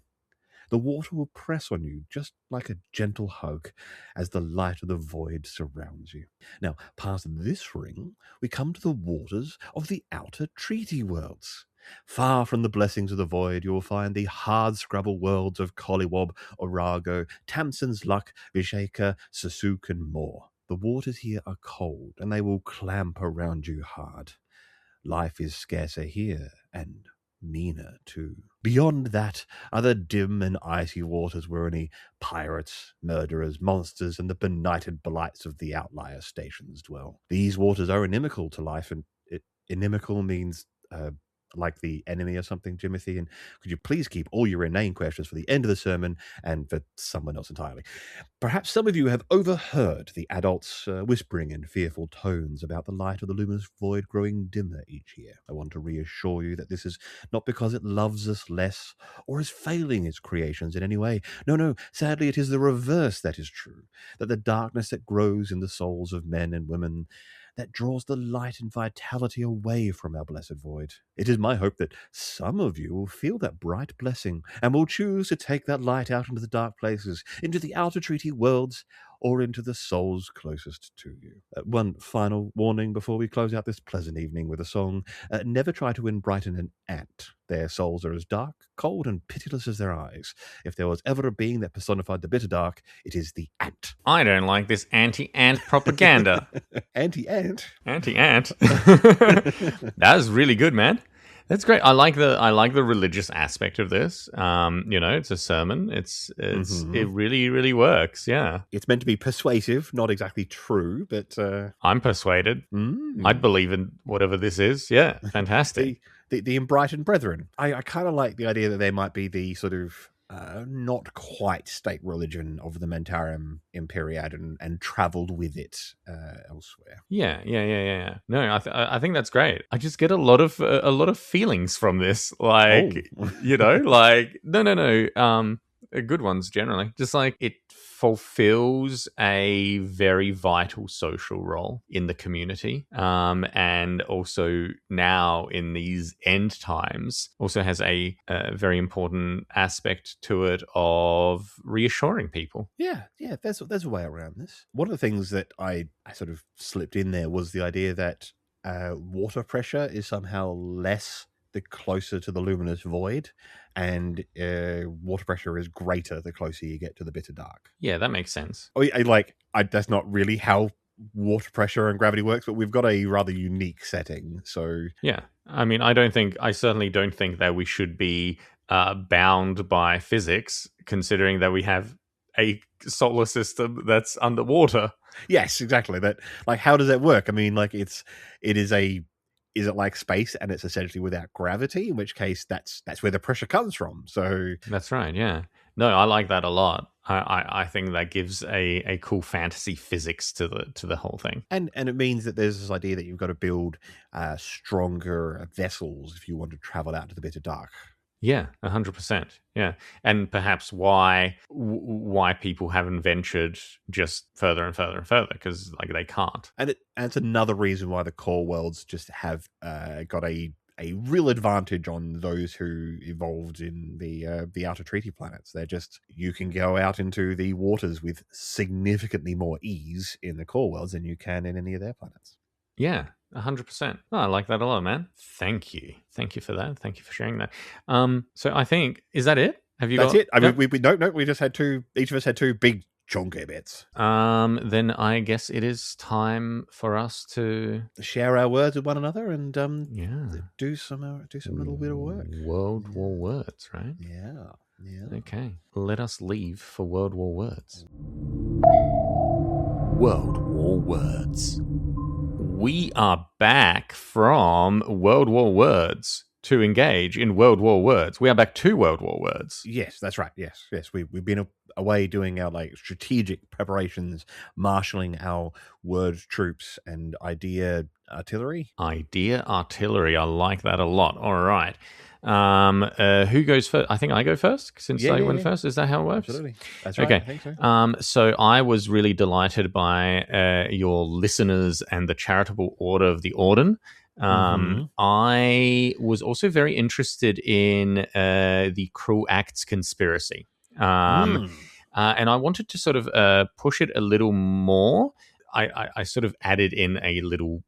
[SPEAKER 4] The water will press on you just like a gentle hug as the light of the void surrounds you. Now, past this ring, we come to the waters of the outer treaty worlds. Far from the blessings of the void, you will find the hard-scrabble worlds of Collywab, Orago, Tamsin's Luck, Visheka, Sasuk, and more. The waters here are cold, and they will clamp around you hard. Life is scarcer here, and meaner too. Beyond that are the dim and icy waters where only pirates, murderers, monsters, and the benighted blights of the Outlier Stations dwell. These waters are inimical to life, and inimical means like the enemy or something, Jimothy. And could you please keep all your inane questions for the end of the sermon and for someone else entirely? Perhaps some of you have overheard the adults whispering in fearful tones about the light of the luminous void growing dimmer each year. I want to reassure you that this is not because it loves us less or is failing its creations in any way. No, sadly it is the reverse that is true, that the darkness that grows in the souls of men and women that draws the light and vitality away from our blessed void. It is my hope that some of you will feel that bright blessing and will choose to take that light out into the dark places, into the outer treaty worlds, or into the souls closest to you. One final warning before we close out this pleasant evening with a song. Never try to Enbrighten an ant. Their souls are as dark, cold, and pitiless as their eyes. If there was ever a being that personified the bitter dark, it is the ant.
[SPEAKER 3] I don't like this anti-ant propaganda.
[SPEAKER 4] Anti-ant?
[SPEAKER 3] Anti-ant? That was really good, man. That's great. I like the religious aspect of this. It's a sermon. It really, really works. Yeah.
[SPEAKER 4] It's meant to be persuasive, not exactly true, but
[SPEAKER 3] I'm persuaded. I'd believe in whatever this is. Yeah. Fantastic.
[SPEAKER 4] The Enbrightened Brethren. I kind of like the idea that they might be the sort of not quite state religion of the Mentarium Imperiad and travelled with it elsewhere.
[SPEAKER 3] Yeah. No, I think that's great. I just get a lot of feelings from this, like no, good ones generally. Just like it fulfills a very vital social role in the community, and also now in these end times also has a very important aspect to it of reassuring people.
[SPEAKER 4] Yeah, there's a way around this. One of the things that I sort of slipped in there was the idea that water pressure is somehow less the closer to the luminous void, and water pressure is greater the closer you get to the bitter dark.
[SPEAKER 3] Yeah, that makes sense.
[SPEAKER 4] That's not really how water pressure and gravity works, but we've got a rather unique setting. So
[SPEAKER 3] yeah, I mean, I certainly don't think that we should be bound by physics, considering that we have a solar system that's underwater.
[SPEAKER 4] Yes, exactly. That, like, how does that work? I mean, like, is it like space and it's essentially without gravity, in which case that's where the pressure comes from. So
[SPEAKER 3] that's right. Yeah. No, I like that a lot. I think that gives a cool fantasy physics to the whole thing.
[SPEAKER 4] And it means that there's this idea that you've got to build stronger vessels if you want to travel out to the bitter dark.
[SPEAKER 3] Yeah, 100%. Yeah, and perhaps why people haven't ventured just further and further and further, because like they can't.
[SPEAKER 4] And it's another reason why the core worlds just have got a real advantage on those who evolved in the outer treaty planets. You can go out into the waters with significantly more ease in the core worlds than you can in any of their planets.
[SPEAKER 3] Yeah. 100%. Oh, I like that a lot, man. Thank you for that. Thank you for sharing that. So I think, is that it?
[SPEAKER 4] That's it. I mean, we just had two. Each of us had two big chunky bits.
[SPEAKER 3] Then I guess it is time for us to
[SPEAKER 4] share our words with one another and do some little bit of work.
[SPEAKER 3] World War words, right?
[SPEAKER 4] Yeah.
[SPEAKER 3] Okay, let us leave for World War words.
[SPEAKER 1] World War
[SPEAKER 3] War Words. We are back from World War Words to engage in World War Words. We are back to World War Words.
[SPEAKER 4] Yes, that's right. Yes. We've been away doing our strategic preparations, marshalling our word troops and idea artillery.
[SPEAKER 3] Idea artillery. I like that a lot. All right. Who goes first? I think I go first since I went first. Is that how it works?
[SPEAKER 4] Absolutely. That's right.
[SPEAKER 3] Okay.
[SPEAKER 4] I think so.
[SPEAKER 3] So I was really delighted by your listeners and the Charitable Order of the Auden. I was also very interested in the Cruel Acts conspiracy. And I wanted to sort of push it a little more. I sort of added in a little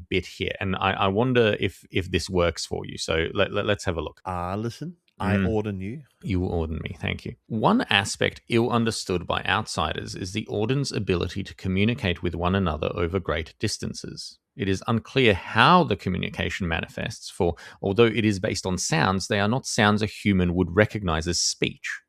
[SPEAKER 3] bit here, and I wonder if this works for you. So let's have a look.
[SPEAKER 4] Listen, I Auden you.
[SPEAKER 3] You Auden me, thank you. One aspect ill understood by outsiders is the Auden's ability to communicate with one another over great distances. It is unclear how the communication manifests, for although it is based on sounds, they are not sounds a human would recognize as speech.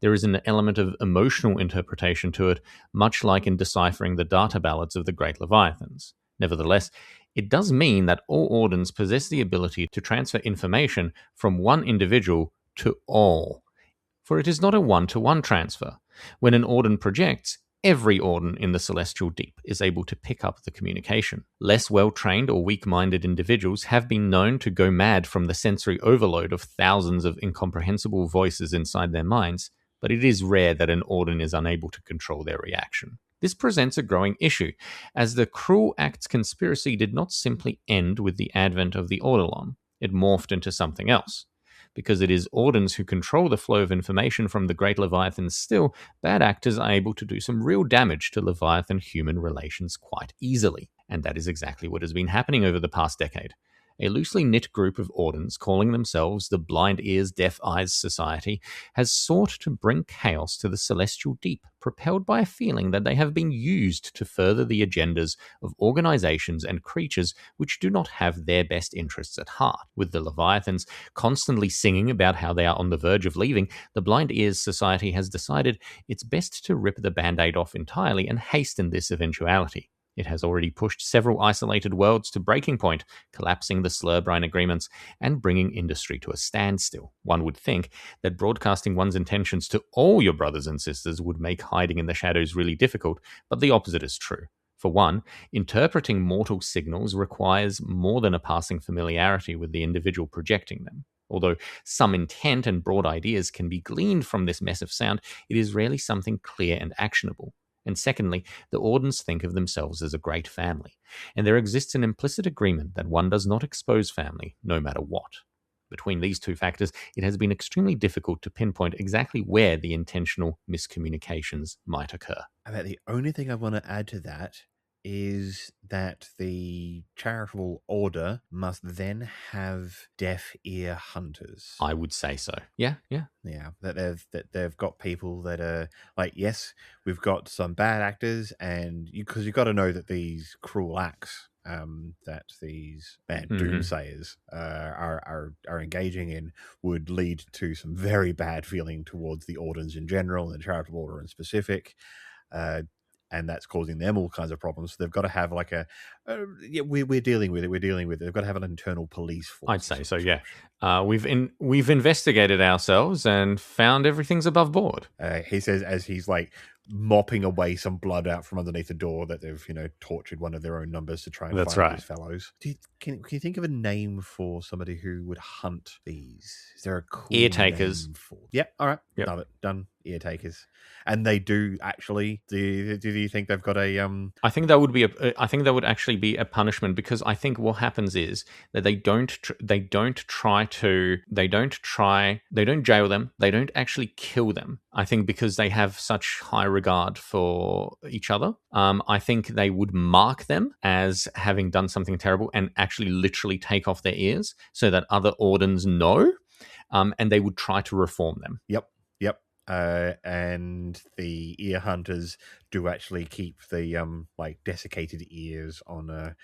[SPEAKER 3] There is an element of emotional interpretation to it, much like in deciphering the data ballads of the Great Leviathans. Nevertheless, it does mean that all Audens possess the ability to transfer information from one individual to all. For it is not a one-to-one transfer. When an Auden projects, every Auden in the celestial deep is able to pick up the communication. Less well-trained or weak-minded individuals have been known to go mad from the sensory overload of thousands of incomprehensible voices inside their minds, but it is rare that an Auden is unable to control their reaction. This presents a growing issue, as the Cruel Acts conspiracy did not simply end with the advent of the Orderlon. It morphed into something else. Because it is Audens who control the flow of information from the Great Leviathans still, bad actors are able to do some real damage to Leviathan-human relations quite easily. And that is exactly what has been happening over the past decade. A loosely knit group of Audens, calling themselves the Blind Ears, Deaf Eyes Society, has sought to bring chaos to the celestial deep, propelled by a feeling that they have been used to further the agendas of organizations and creatures which do not have their best interests at heart. With the Leviathans constantly singing about how they are on the verge of leaving, the Blind Ears Society has decided it's best to rip the band-aid off entirely and hasten this eventuality. It has already pushed several isolated worlds to breaking point, collapsing the Slurbrine agreements and bringing industry to a standstill. One would think that broadcasting one's intentions to all your brothers and sisters would make hiding in the shadows really difficult, but the opposite is true. For one, interpreting mortal signals requires more than a passing familiarity with the individual projecting them. Although some intent and broad ideas can be gleaned from this mess of sound, it is rarely something clear and actionable. And secondly, the Audens think of themselves as a great family, and there exists an implicit agreement that one does not expose family, no matter what. Between these two factors, it has been extremely difficult to pinpoint exactly where the intentional miscommunications might occur.
[SPEAKER 4] I bet the only thing I want to add to that is that the Charitable Order must then have deaf ear hunters.
[SPEAKER 3] I would say so. Yeah.
[SPEAKER 4] That they've got people that are like, yes, we've got some bad actors, and because you've got to know that these cruel acts that these bad doomsayers are engaging in would lead to some very bad feeling towards the Ordens in general and the Charitable Order in specific. And that's causing them all kinds of problems. So they've got to have like we're dealing with it. They've got to have an internal police force.
[SPEAKER 3] I'd say so, yeah. We've investigated ourselves and found everything's above board.
[SPEAKER 4] He says as he's like mopping away some blood out from underneath the door that they've tortured one of their own numbers to try and find these fellows. Can you think of a name for somebody who would hunt these? Is there a cool
[SPEAKER 3] ear takers?
[SPEAKER 4] Yep. All right. Yep. Love it. Done. Ear takers. And they do actually. Do you think they've got a?
[SPEAKER 3] I think that would be I think that would actually be a punishment, because I think what happens is that they don't jail them. They don't actually kill them. I think because they have such high regard for each other. I think they would mark them as having done something terrible and actually literally take off their ears so that other Audens know, and they would try to reform them.
[SPEAKER 4] Yep. And the ear hunters do actually keep the desiccated ears on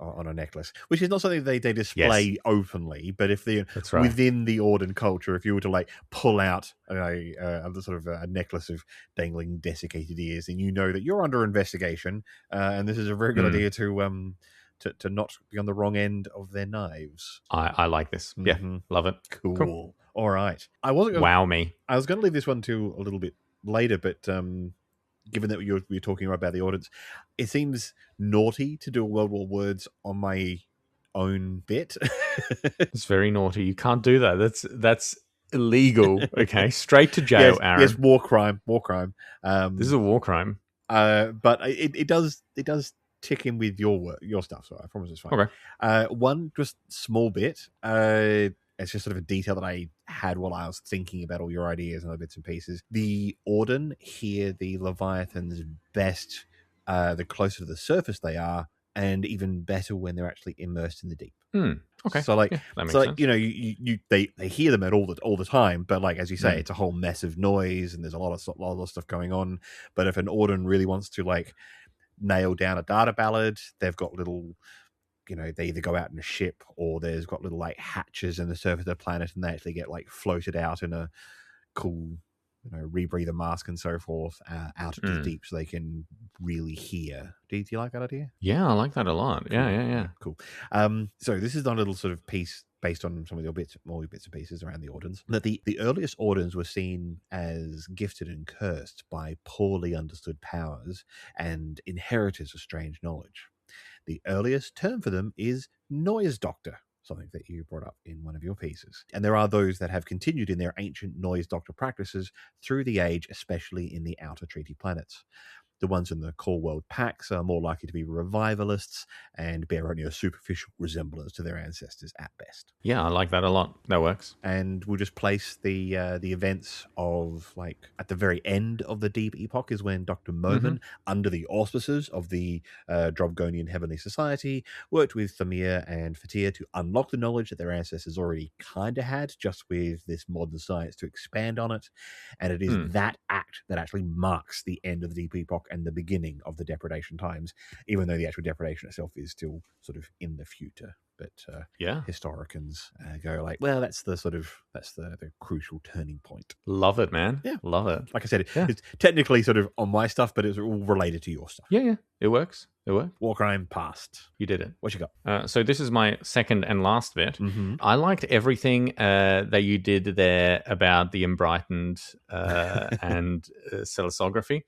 [SPEAKER 4] on a necklace, which is not something they display openly. But if they're within the Auden culture, if you were to like pull out a sort of a necklace of dangling desiccated ears, then you know that you're under investigation, and this is a very good idea to not be on the wrong end of their knives.
[SPEAKER 3] I like this. Yeah, love it.
[SPEAKER 4] Cool. All right. I wasn't gonna,
[SPEAKER 3] wow me.
[SPEAKER 4] I was going to leave this one to a little bit later, but given that you're talking about the audience, it seems naughty to do a World War words on my own bit.
[SPEAKER 3] It's very naughty. You can't do that. That's illegal. Okay, straight to jail,
[SPEAKER 4] yes,
[SPEAKER 3] Aaron.
[SPEAKER 4] Yes, war crime.
[SPEAKER 3] This is a war crime.
[SPEAKER 4] But it does tick in with your stuff, so I promise it's fine.
[SPEAKER 3] Okay.
[SPEAKER 4] One just small bit. It's just sort of a detail that I had while I was thinking about all your ideas and other bits and pieces. The Auden hear the Leviathans best the closer to the surface they are, and even better when they're actually immersed in the deep.
[SPEAKER 3] Okay.
[SPEAKER 4] So like,
[SPEAKER 3] that makes sense.
[SPEAKER 4] You know, they hear them all the time, but like as you say, it's a whole mess of noise and there's a lot of stuff going on. But if an Auden really wants to like nail down a data ballad, they've got little, you know, they either go out in a ship or there's got little like hatches in the surface of the planet, and they actually get like floated out in a cool, you know, rebreather mask and so forth out into the deep, so they can really hear. Do you like that idea?
[SPEAKER 3] Yeah, I like that a lot.
[SPEAKER 4] Cool.
[SPEAKER 3] Yeah.
[SPEAKER 4] Cool. So this is a little sort of piece based on some of your more bits and pieces around the Audens. That the earliest Audens were seen as gifted and cursed by poorly understood powers and inheritors of strange knowledge. The earliest term for them is noise doctor, something that you brought up in one of your pieces. And there are those that have continued in their ancient noise doctor practices through the age, especially in the outer treaty planets. The ones in the core world packs are more likely to be revivalists and bear only a superficial resemblance to their ancestors at best.
[SPEAKER 3] Yeah, I like that a lot. That works.
[SPEAKER 4] And we'll just place the events of, like, at the very end of the Deep Epoch is when Dr. Moman, under the auspices of the Drobgonian Heavenly Society, worked with Thamir and Fatir to unlock the knowledge that their ancestors already kind of had, just with this modern science to expand on it. And it is that act that actually marks the end of the Deep Epoch and the beginning of the depredation times, even though the actual depredation itself is still sort of in the future. But historians go like, well, that's the crucial turning point.
[SPEAKER 3] Love it, man.
[SPEAKER 4] Yeah,
[SPEAKER 3] love it.
[SPEAKER 4] Like I said, it's technically sort of on my stuff, but it's all related to your stuff.
[SPEAKER 3] Yeah, it works.
[SPEAKER 4] War crime past.
[SPEAKER 3] You did it.
[SPEAKER 4] What you got?
[SPEAKER 3] So this is my second and last bit. I liked everything that you did there about the Enbrightened and celestography.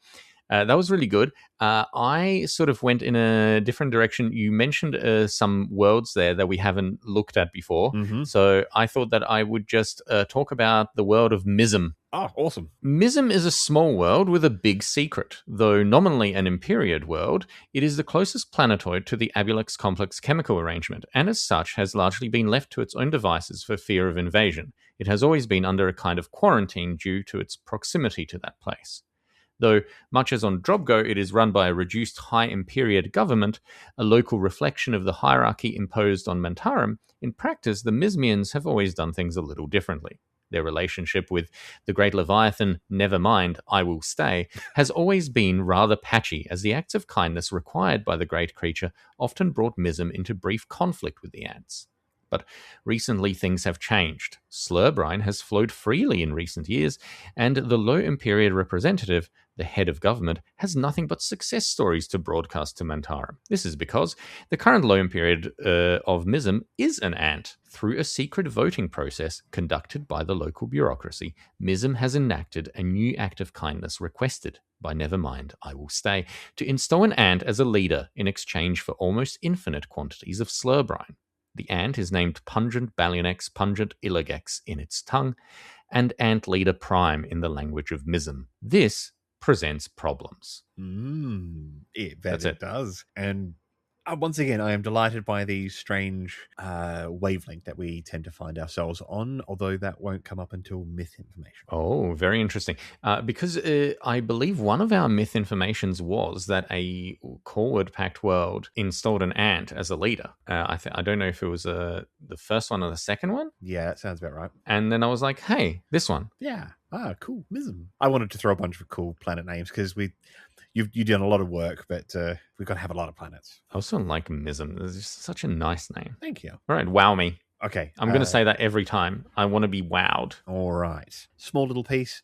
[SPEAKER 3] That was really good. I sort of went in a different direction. You mentioned some worlds there that we haven't looked at before. So I thought that I would just talk about the world of Mizm.
[SPEAKER 4] Oh, awesome.
[SPEAKER 3] Mizm is a small world with a big secret. Though nominally an Imperiad world, it is the closest planetoid to the Abulex complex chemical arrangement, and as such has largely been left to its own devices for fear of invasion. It has always been under a kind of quarantine due to its proximity to that place. Though, much as on Drobgo, it is run by a reduced High Imperiad government, a local reflection of the hierarchy imposed on Mantarum, in practice the Mizmians have always done things a little differently. Their relationship with the Great Leviathan, never mind, I will stay, has always been rather patchy, as the acts of kindness required by the great creature often brought Mizm into brief conflict with the ants. But recently things have changed. Slurbrine has flowed freely in recent years, and the Low Imperiad representative, the head of government, has nothing but success stories to broadcast to Mantarum. This is because the current Low Imperiad of Mizm is an ant. Through a secret voting process conducted by the local bureaucracy, Mizm has enacted a new act of kindness requested by Nevermind, I Will Stay, to install an ant as a leader in exchange for almost infinite quantities of Slurbrine. The ant is named Pungent Balionex Pungent Illigex in its tongue, and Ant Leader Prime in the language of Mizm. This presents problems.
[SPEAKER 4] It does. And once again, I am delighted by the strange wavelength that we tend to find ourselves on, although that won't come up until myth information.
[SPEAKER 3] Oh, very interesting. Because I believe one of our myth informations was that a Corward Pact world installed an ant as a leader. I don't know if it was the first one or the second one.
[SPEAKER 4] Yeah, that sounds about right.
[SPEAKER 3] And then I was like, hey, this one.
[SPEAKER 4] Yeah. Cool. Mizm. I wanted to throw a bunch of cool planet names because you've done a lot of work, but we've got to have a lot of planets.
[SPEAKER 3] I also like Mism. It's just such a nice name.
[SPEAKER 4] Thank you.
[SPEAKER 3] All right, wow me.
[SPEAKER 4] Okay.
[SPEAKER 3] I'm going to say that every time. I want to be wowed.
[SPEAKER 4] All right. Small little piece.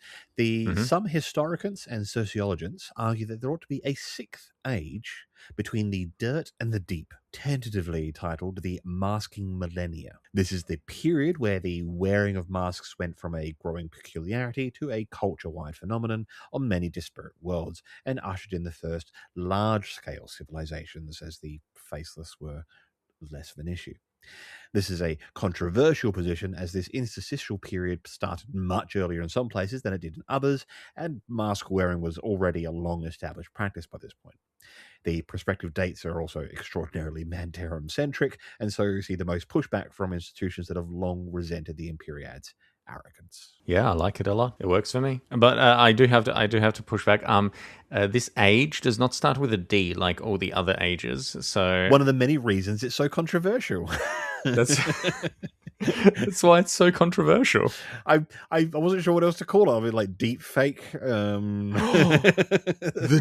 [SPEAKER 4] Some historians and sociologists argue that there ought to be a sixth age between the dirt and the deep, tentatively titled the masking millennia. This is the period where the wearing of masks went from a growing peculiarity to a culture-wide phenomenon on many disparate worlds and ushered in the first large-scale civilizations as the faceless were less of an issue. This is a controversial position as this interstitial period started much earlier in some places than it did in others, and mask wearing was already a long-established practice by this point. The prospective dates are also extraordinarily Mandarum-centric, and so you see the most pushback from institutions that have long resented the Imperiad's arrogance.
[SPEAKER 3] Yeah, I like it a lot. It works for me. But I do have to push back. This age does not start with a D like all the other ages. So
[SPEAKER 4] one of the many reasons it's so controversial.
[SPEAKER 3] That's why it's so controversial.
[SPEAKER 4] I wasn't sure what else to call it. I mean, like deep fake.
[SPEAKER 3] The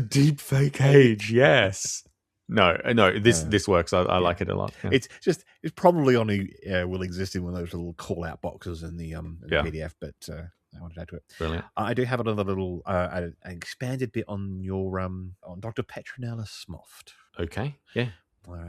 [SPEAKER 3] deep fake age, yes. No, this works. I like it a lot. Yeah.
[SPEAKER 4] It's probably only will exist in one of those little call out boxes in the PDF, but I wanted to add to it.
[SPEAKER 3] Brilliant.
[SPEAKER 4] I do have another little an expanded bit on your on Dr. Petronella Smoft.
[SPEAKER 3] Okay, yeah,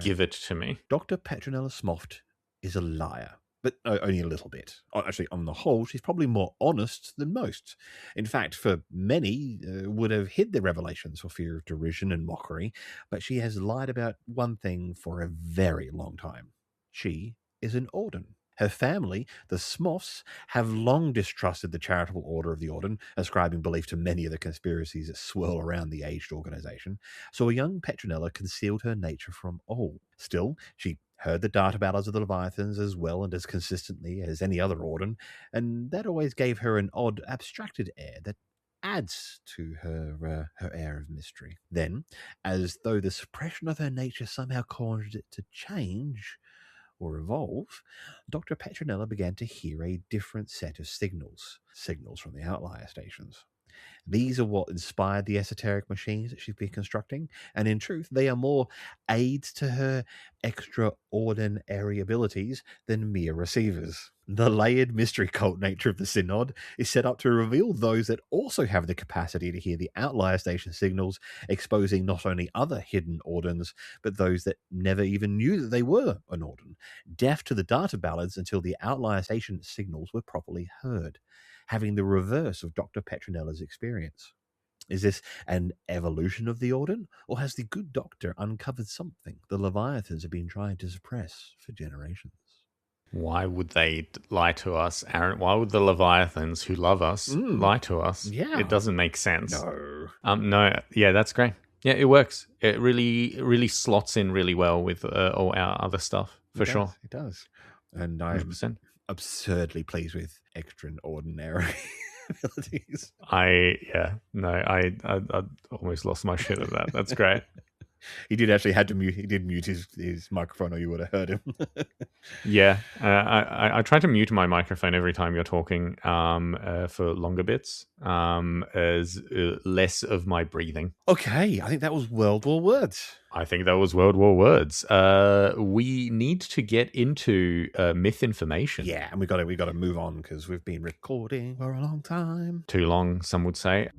[SPEAKER 3] give it to me.
[SPEAKER 4] Dr. Petronella Smoft is a liar, but only a little bit. Actually, on the whole, she's probably more honest than most. In fact, for many, would have hid their revelations for fear of derision and mockery, but she has lied about one thing for a very long time. She is an Auden. Her family, the Smofts, have long distrusted the Charitable Order of the Auden, ascribing belief to many of the conspiracies that swirl around the aged organization. So a young Petronella concealed her nature from all. Still, she heard the data ballads of the Leviathans as well and as consistently as any other Auden, and that always gave her an odd, abstracted air that adds to her air of mystery. Then, as though the suppression of her nature somehow caused it to change or evolve, Dr. Petronella began to hear a different set of signals from the Outlier Stations. These are what inspired the esoteric machines that she's been constructing, and in truth, they are more aids to her extraordinary abilities than mere receivers. The layered mystery cult nature of the Synod is set up to reveal those that also have the capacity to hear the Outlier Station signals, exposing not only other hidden Audens, but those that never even knew that they were an Auden, deaf to the data ballads until the Outlier Station signals were properly heard, having the reverse of Dr. Petronella's experience. Is this an evolution of the Auden, or has the good doctor uncovered something the Leviathans have been trying to suppress for generations?
[SPEAKER 3] Why would they lie to us, Aaron? Why would the Leviathans who love us lie to us?
[SPEAKER 4] Yeah.
[SPEAKER 3] It doesn't make sense.
[SPEAKER 4] No.
[SPEAKER 3] No. Yeah, that's great. Yeah, it works. It really slots in really well with all our other stuff, for sure.
[SPEAKER 4] It does. And I'm
[SPEAKER 3] 100%.
[SPEAKER 4] absurdly pleased with extraordinary abilities.
[SPEAKER 3] I almost lost my shit at that. That's great.
[SPEAKER 4] He did actually had to mute. He did mute his microphone, or you would have heard him.
[SPEAKER 3] Yeah, I try to mute my microphone every time you're talking for longer bits, as less of my breathing.
[SPEAKER 4] Okay, I think that was World War words.
[SPEAKER 3] I think that was World War words. We need to get into myth information.
[SPEAKER 4] Yeah, and we got to move on because we've been recording for a long time.
[SPEAKER 3] Too long, some would say.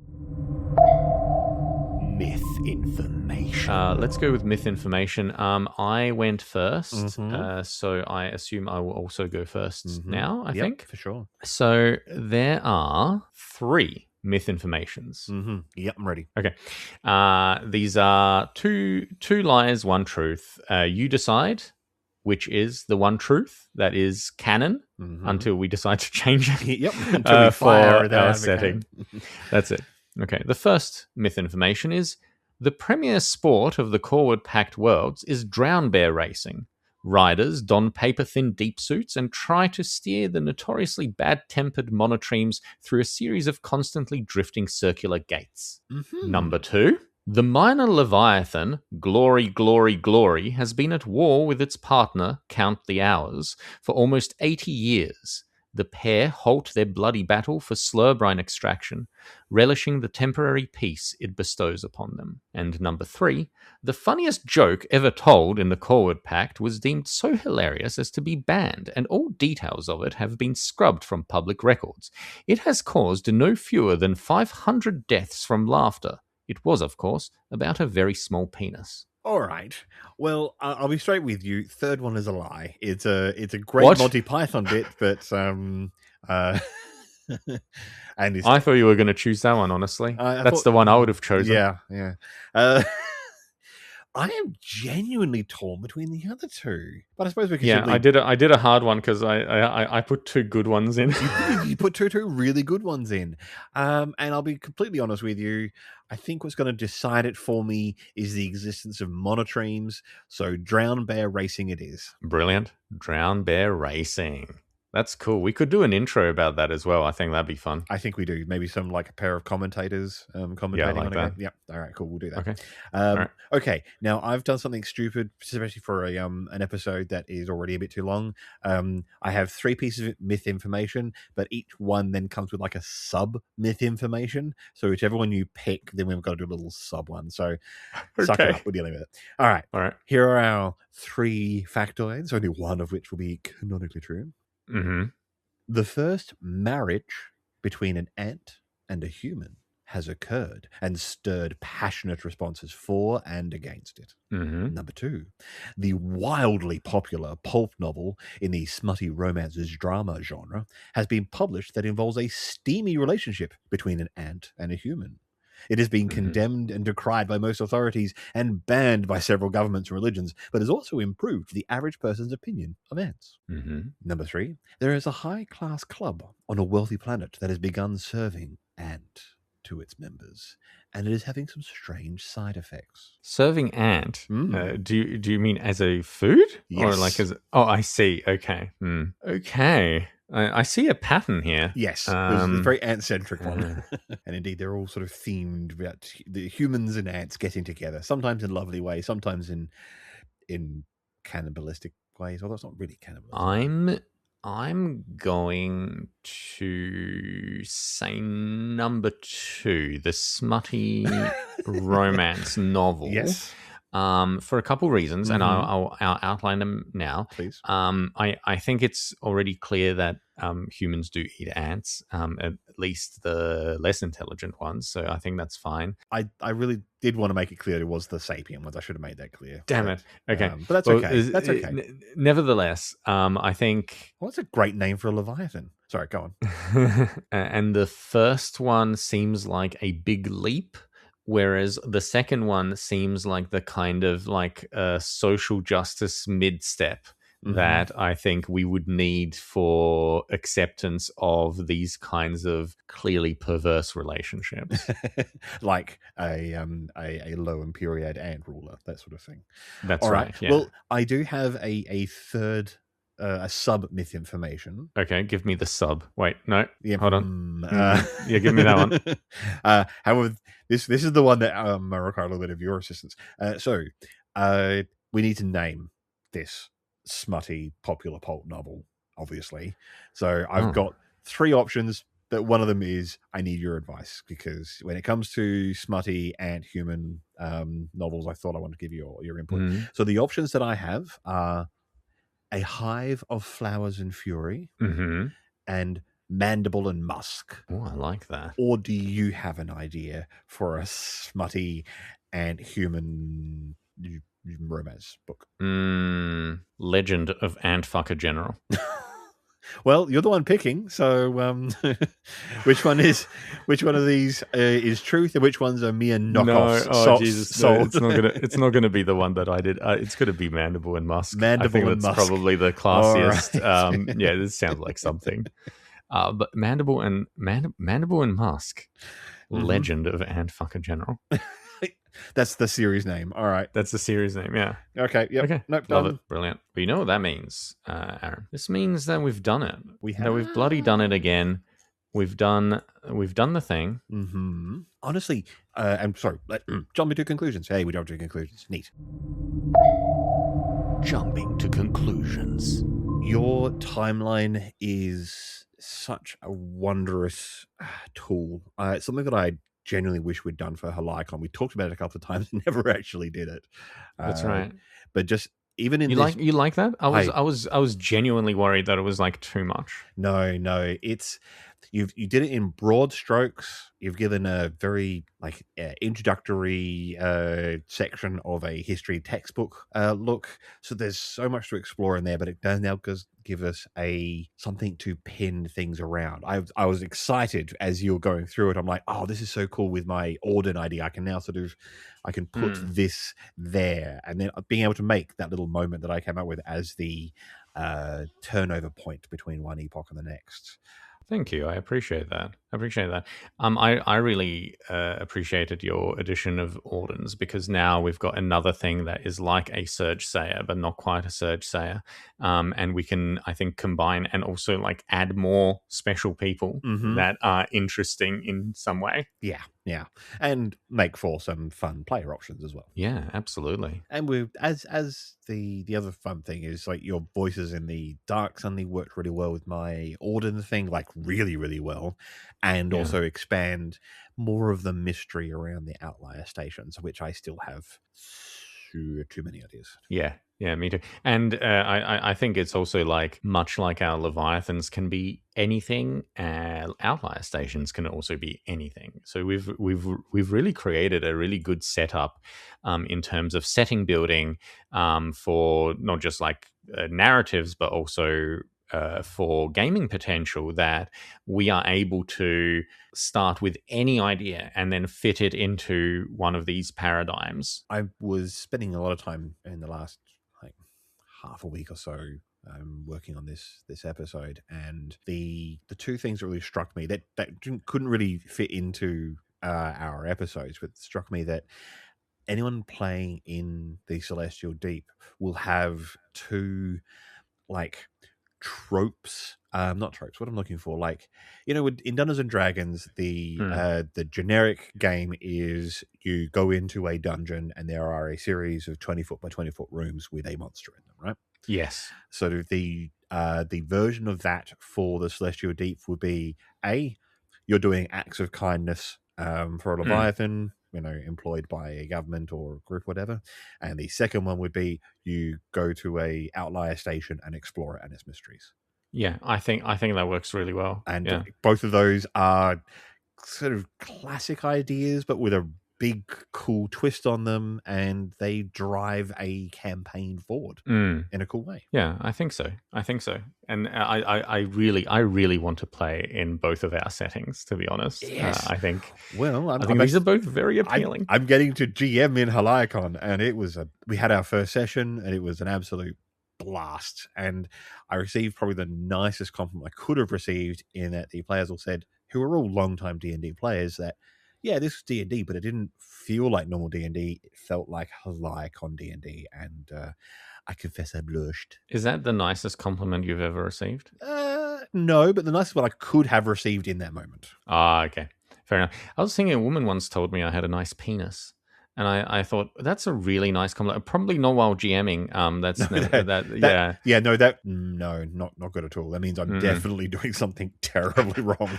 [SPEAKER 4] Myth information.
[SPEAKER 3] Let's go with myth information. I went first, so I assume I will also go first now, I think.
[SPEAKER 4] For sure.
[SPEAKER 3] So there are 3 myth informations.
[SPEAKER 4] Yep, I'm ready.
[SPEAKER 3] Okay. These are two lies, one truth. You decide which is the one truth that is canon until we decide to change it.
[SPEAKER 4] Yep, until we fire
[SPEAKER 3] for our setting. That's it. Okay, the first myth information is the premier sport of the Corward-packed worlds is drown bear racing. Riders don paper-thin deep suits and try to steer the notoriously bad-tempered monotremes through a series of constantly drifting circular gates. Number 2, the minor Leviathan, Glory, Glory, Glory, has been at war with its partner, Count the Hours, for almost 80 years. The pair halt their bloody battle for slurbrine extraction, relishing the temporary peace it bestows upon them. And number 3, the funniest joke ever told in the Corward Pact was deemed so hilarious as to be banned, and all details of it have been scrubbed from public records. It has caused no fewer than 500 deaths from laughter. It was, of course, about a very small penis.
[SPEAKER 4] All right. Well, I'll be straight with you. Third one is a lie. It's a great Monty Python bit, but and
[SPEAKER 3] I thought you were going to choose that one. Honestly, that's the one I would have chosen.
[SPEAKER 4] Yeah. I am genuinely torn between the other two, but I suppose we can.
[SPEAKER 3] Yeah, I did a hard one because I put 2 good ones in.
[SPEAKER 4] You put two really good ones in, and I'll be completely honest with you. I think what's going to decide it for me is the existence of monotremes. So drown bear racing it is.
[SPEAKER 3] Brilliant. Drown bear racing. That's cool. We could do an intro about that as well. I think that'd be fun.
[SPEAKER 4] I think we do. Maybe some like a pair of commentators commentating on
[SPEAKER 3] that.
[SPEAKER 4] it. Yeah. All right. Cool. We'll do that.
[SPEAKER 3] Okay.
[SPEAKER 4] Right. Okay. Now I've done something stupid, especially for a an episode that is already a bit too long. I have 3 pieces of myth information, but each one then comes with like a sub myth information. So whichever one you pick, then we've got to do a little sub one. So suck it up. We're dealing with it. All right. Here are our 3 factoids, only one of which will be canonically true.
[SPEAKER 3] Mm-hmm.
[SPEAKER 4] The first marriage between an ant and a human has occurred and stirred passionate responses for and against it.
[SPEAKER 3] Mm-hmm.
[SPEAKER 4] Number 2, the wildly popular pulp novel in the smutty romances drama genre has been published that involves a steamy relationship between an ant and a human. It has been condemned and decried by most authorities and banned by several governments and religions, but has also improved the average person's opinion of ants.
[SPEAKER 3] Mm-hmm.
[SPEAKER 4] Number 3, there is a high-class club on a wealthy planet that has begun serving ant to its members, and it is having some strange side effects.
[SPEAKER 3] Serving ant? Do you mean as a food?
[SPEAKER 4] Yes.
[SPEAKER 3] Or like as? Oh, I see. Okay. Okay. I see a pattern here.
[SPEAKER 4] Yes, it's a very ant-centric one. And indeed, they're all sort of themed about the humans and ants getting together, sometimes in lovely ways, sometimes in cannibalistic ways, although it's not really cannibalism.
[SPEAKER 3] I'm going to say number 2, the smutty romance novel.
[SPEAKER 4] Yes.
[SPEAKER 3] For a couple reasons, and I'll outline them now.
[SPEAKER 4] Please.
[SPEAKER 3] I think it's already clear that humans do eat ants, at least the less intelligent ones. So I think that's fine.
[SPEAKER 4] I really did want to make it clear it was the sapien ones. I should have made that clear.
[SPEAKER 3] Damn it. Okay.
[SPEAKER 4] But that's okay. That's okay.
[SPEAKER 3] Nevertheless, I think...
[SPEAKER 4] Well, that's a great name for a Leviathan. Sorry, go on.
[SPEAKER 3] And the first one seems like a big leap, whereas the second one seems like the kind of like a social justice mid-step that I think we would need for acceptance of these kinds of clearly perverse relationships.
[SPEAKER 4] Like a low and period ant ruler, that sort of thing.
[SPEAKER 3] That's
[SPEAKER 4] all
[SPEAKER 3] right. Yeah.
[SPEAKER 4] Well, I do have a third a sub myth information.
[SPEAKER 3] Okay, give me the sub. Wait, no,
[SPEAKER 4] yeah,
[SPEAKER 3] hold on. Yeah, give me that one.
[SPEAKER 4] However, this is the one that I require a little bit of your assistance. So we need to name this smutty popular pulp novel, obviously. So I've got 3 options, but one of them is I need your advice, because when it comes to smutty ant human novels, I thought I wanted to give you your input. So the options that I have are A Hive of Flowers and Fury and Mandible and Musk.
[SPEAKER 3] Oh, I like that.
[SPEAKER 4] Or do you have an idea for a smutty ant human romance book?
[SPEAKER 3] Legend of Ant Fucker General.
[SPEAKER 4] Well, you're the one picking, so which one of these is truth, and which ones are mere knockoffs?
[SPEAKER 3] No, Jesus, no, it's not gonna be the one that I did. It's gonna be Mandible and Musk. I think that's probably the classiest. Right. Yeah, this sounds like something. But Mandible and Musk, Legend of Ant Fucker General.
[SPEAKER 4] That's the series name. All right.
[SPEAKER 3] That's the series name, yeah.
[SPEAKER 4] Okay, yep.
[SPEAKER 3] Okay.
[SPEAKER 4] Nope,
[SPEAKER 3] love
[SPEAKER 4] done.
[SPEAKER 3] it. Brilliant. But you know what that means, Aaron? This means that we've done it.
[SPEAKER 4] We have.
[SPEAKER 3] That we've bloody done it again. We've done the thing.
[SPEAKER 4] Honestly, I'm sorry. Jumping to conclusions. Hey, we jumped to conclusions. Neat.
[SPEAKER 1] Jumping to conclusions.
[SPEAKER 4] Your timeline is such a wondrous tool. It's something that I genuinely wish we'd done for Halicon. We talked about it a couple of times and never actually did it.
[SPEAKER 3] That's right.
[SPEAKER 4] But just even in
[SPEAKER 3] you
[SPEAKER 4] this,
[SPEAKER 3] like that? I was genuinely worried that it was like too much.
[SPEAKER 4] No, it's you did it in broad strokes. You've given a very introductory section of a history textbook look. So there's so much to explore in there, but it does now give us something to pin things around. I was excited as you were going through it. I'm like, oh, this is so cool with my Auden idea. I can now I can put this there, and then being able to make that little moment that I came up with as the turnover point between one epoch and the next.
[SPEAKER 3] Thank you. I appreciate that. I really appreciated your addition of Audens, because now we've got another thing that is like a Surge Sayer, but not quite a Surge Sayer. And we can, I think, combine and also like add more special people that are interesting in some way.
[SPEAKER 4] Yeah. And make for some fun player options as well.
[SPEAKER 3] Yeah, absolutely.
[SPEAKER 4] And we as the other fun thing is like your voices in the dark suddenly worked really well with my Auden thing, like really, really well. And also expand more of the mystery around the Outlier Stations, which I still have too many ideas.
[SPEAKER 3] Yeah, me too. And I think it's also like, much like our Leviathans can be anything, Outlier Stations can also be anything. So we've really created a really good setup in terms of setting building for not just like narratives, but also for gaming potential, that we are able to start with any idea and then fit it into one of these paradigms.
[SPEAKER 4] I was spending a lot of time in the last half a week or so working on this episode, and the two things that really struck me that couldn't really fit into our episodes, but struck me that anyone playing in the Celestial Deep will have two tropes, not tropes, what I'm looking for, in Dungeons and Dragons, the generic game is you go into a dungeon and there are a series of 20 foot by 20 foot rooms with a monster in them, right?
[SPEAKER 3] Yes.
[SPEAKER 4] So the version of that for the Celestial Deep would be you're doing acts of kindness for a Leviathan, employed by a government or a group, whatever. And the second one would be you go to a Outlier Station and explore it and its mysteries.
[SPEAKER 3] Yeah, I think that works really well.
[SPEAKER 4] And both of those are sort of classic ideas, but with a big, cool twist on them, and they drive a campaign forward in a cool way.
[SPEAKER 3] Yeah, I think so. And I really want to play in both of our settings, to be honest.
[SPEAKER 4] Yes.
[SPEAKER 3] I think
[SPEAKER 4] these
[SPEAKER 3] these are both very appealing.
[SPEAKER 4] I'm getting to GM in Halicon, and we had our first session, and it was an absolute blast. And I received probably the nicest compliment I could have received, in that the players all said, who are all long-time D&D players, that yeah, this was D&D, but it didn't feel like normal D&D. It felt like Halicon D&D, and I confess I blushed.
[SPEAKER 3] Is that the nicest compliment you've ever received?
[SPEAKER 4] No, but the nicest one I could have received in that moment.
[SPEAKER 3] Ah, okay. Fair enough. I was thinking a woman once told me I had a nice penis. And I thought, that's a really nice compliment. Probably not while GMing. Not good at all. That means I'm definitely doing something terribly wrong.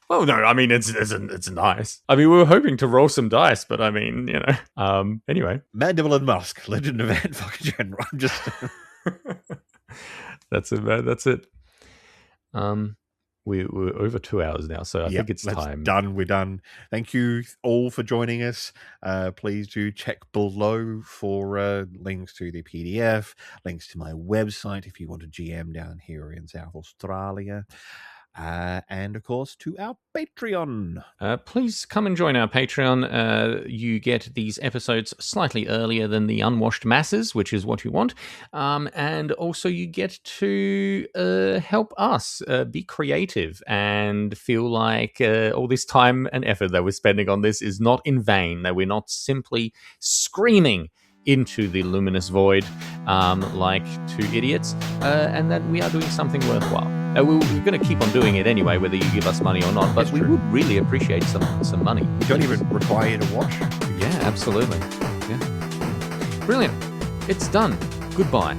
[SPEAKER 3] Well, no, I mean, it's nice. I mean, we were hoping to roll some dice, but I mean, anyway.
[SPEAKER 4] Mad Devil and Musk, Legend of Ant fucking General. I'm just...
[SPEAKER 3] That's it, man. That's it. We're over 2 hours now, so I think it's time.
[SPEAKER 4] We're done. Thank you all for joining us. Please do check below for links to the PDF, links to my website if you want to GM down here in South Australia. And of course to our Patreon.
[SPEAKER 3] Please come and join our Patreon. You get these episodes slightly earlier than the unwashed masses, which is what you want. And also you get to help us be creative and feel like all this time and effort that we're spending on this is not in vain, that we're not simply screaming into the luminous void like two idiots, and that we are doing something worthwhile. We're going to keep on doing it anyway, whether you give us money or not, but we would really appreciate some money.
[SPEAKER 4] We don't even require you to watch.
[SPEAKER 3] Yeah, absolutely. Yeah. Brilliant. It's done. Goodbye.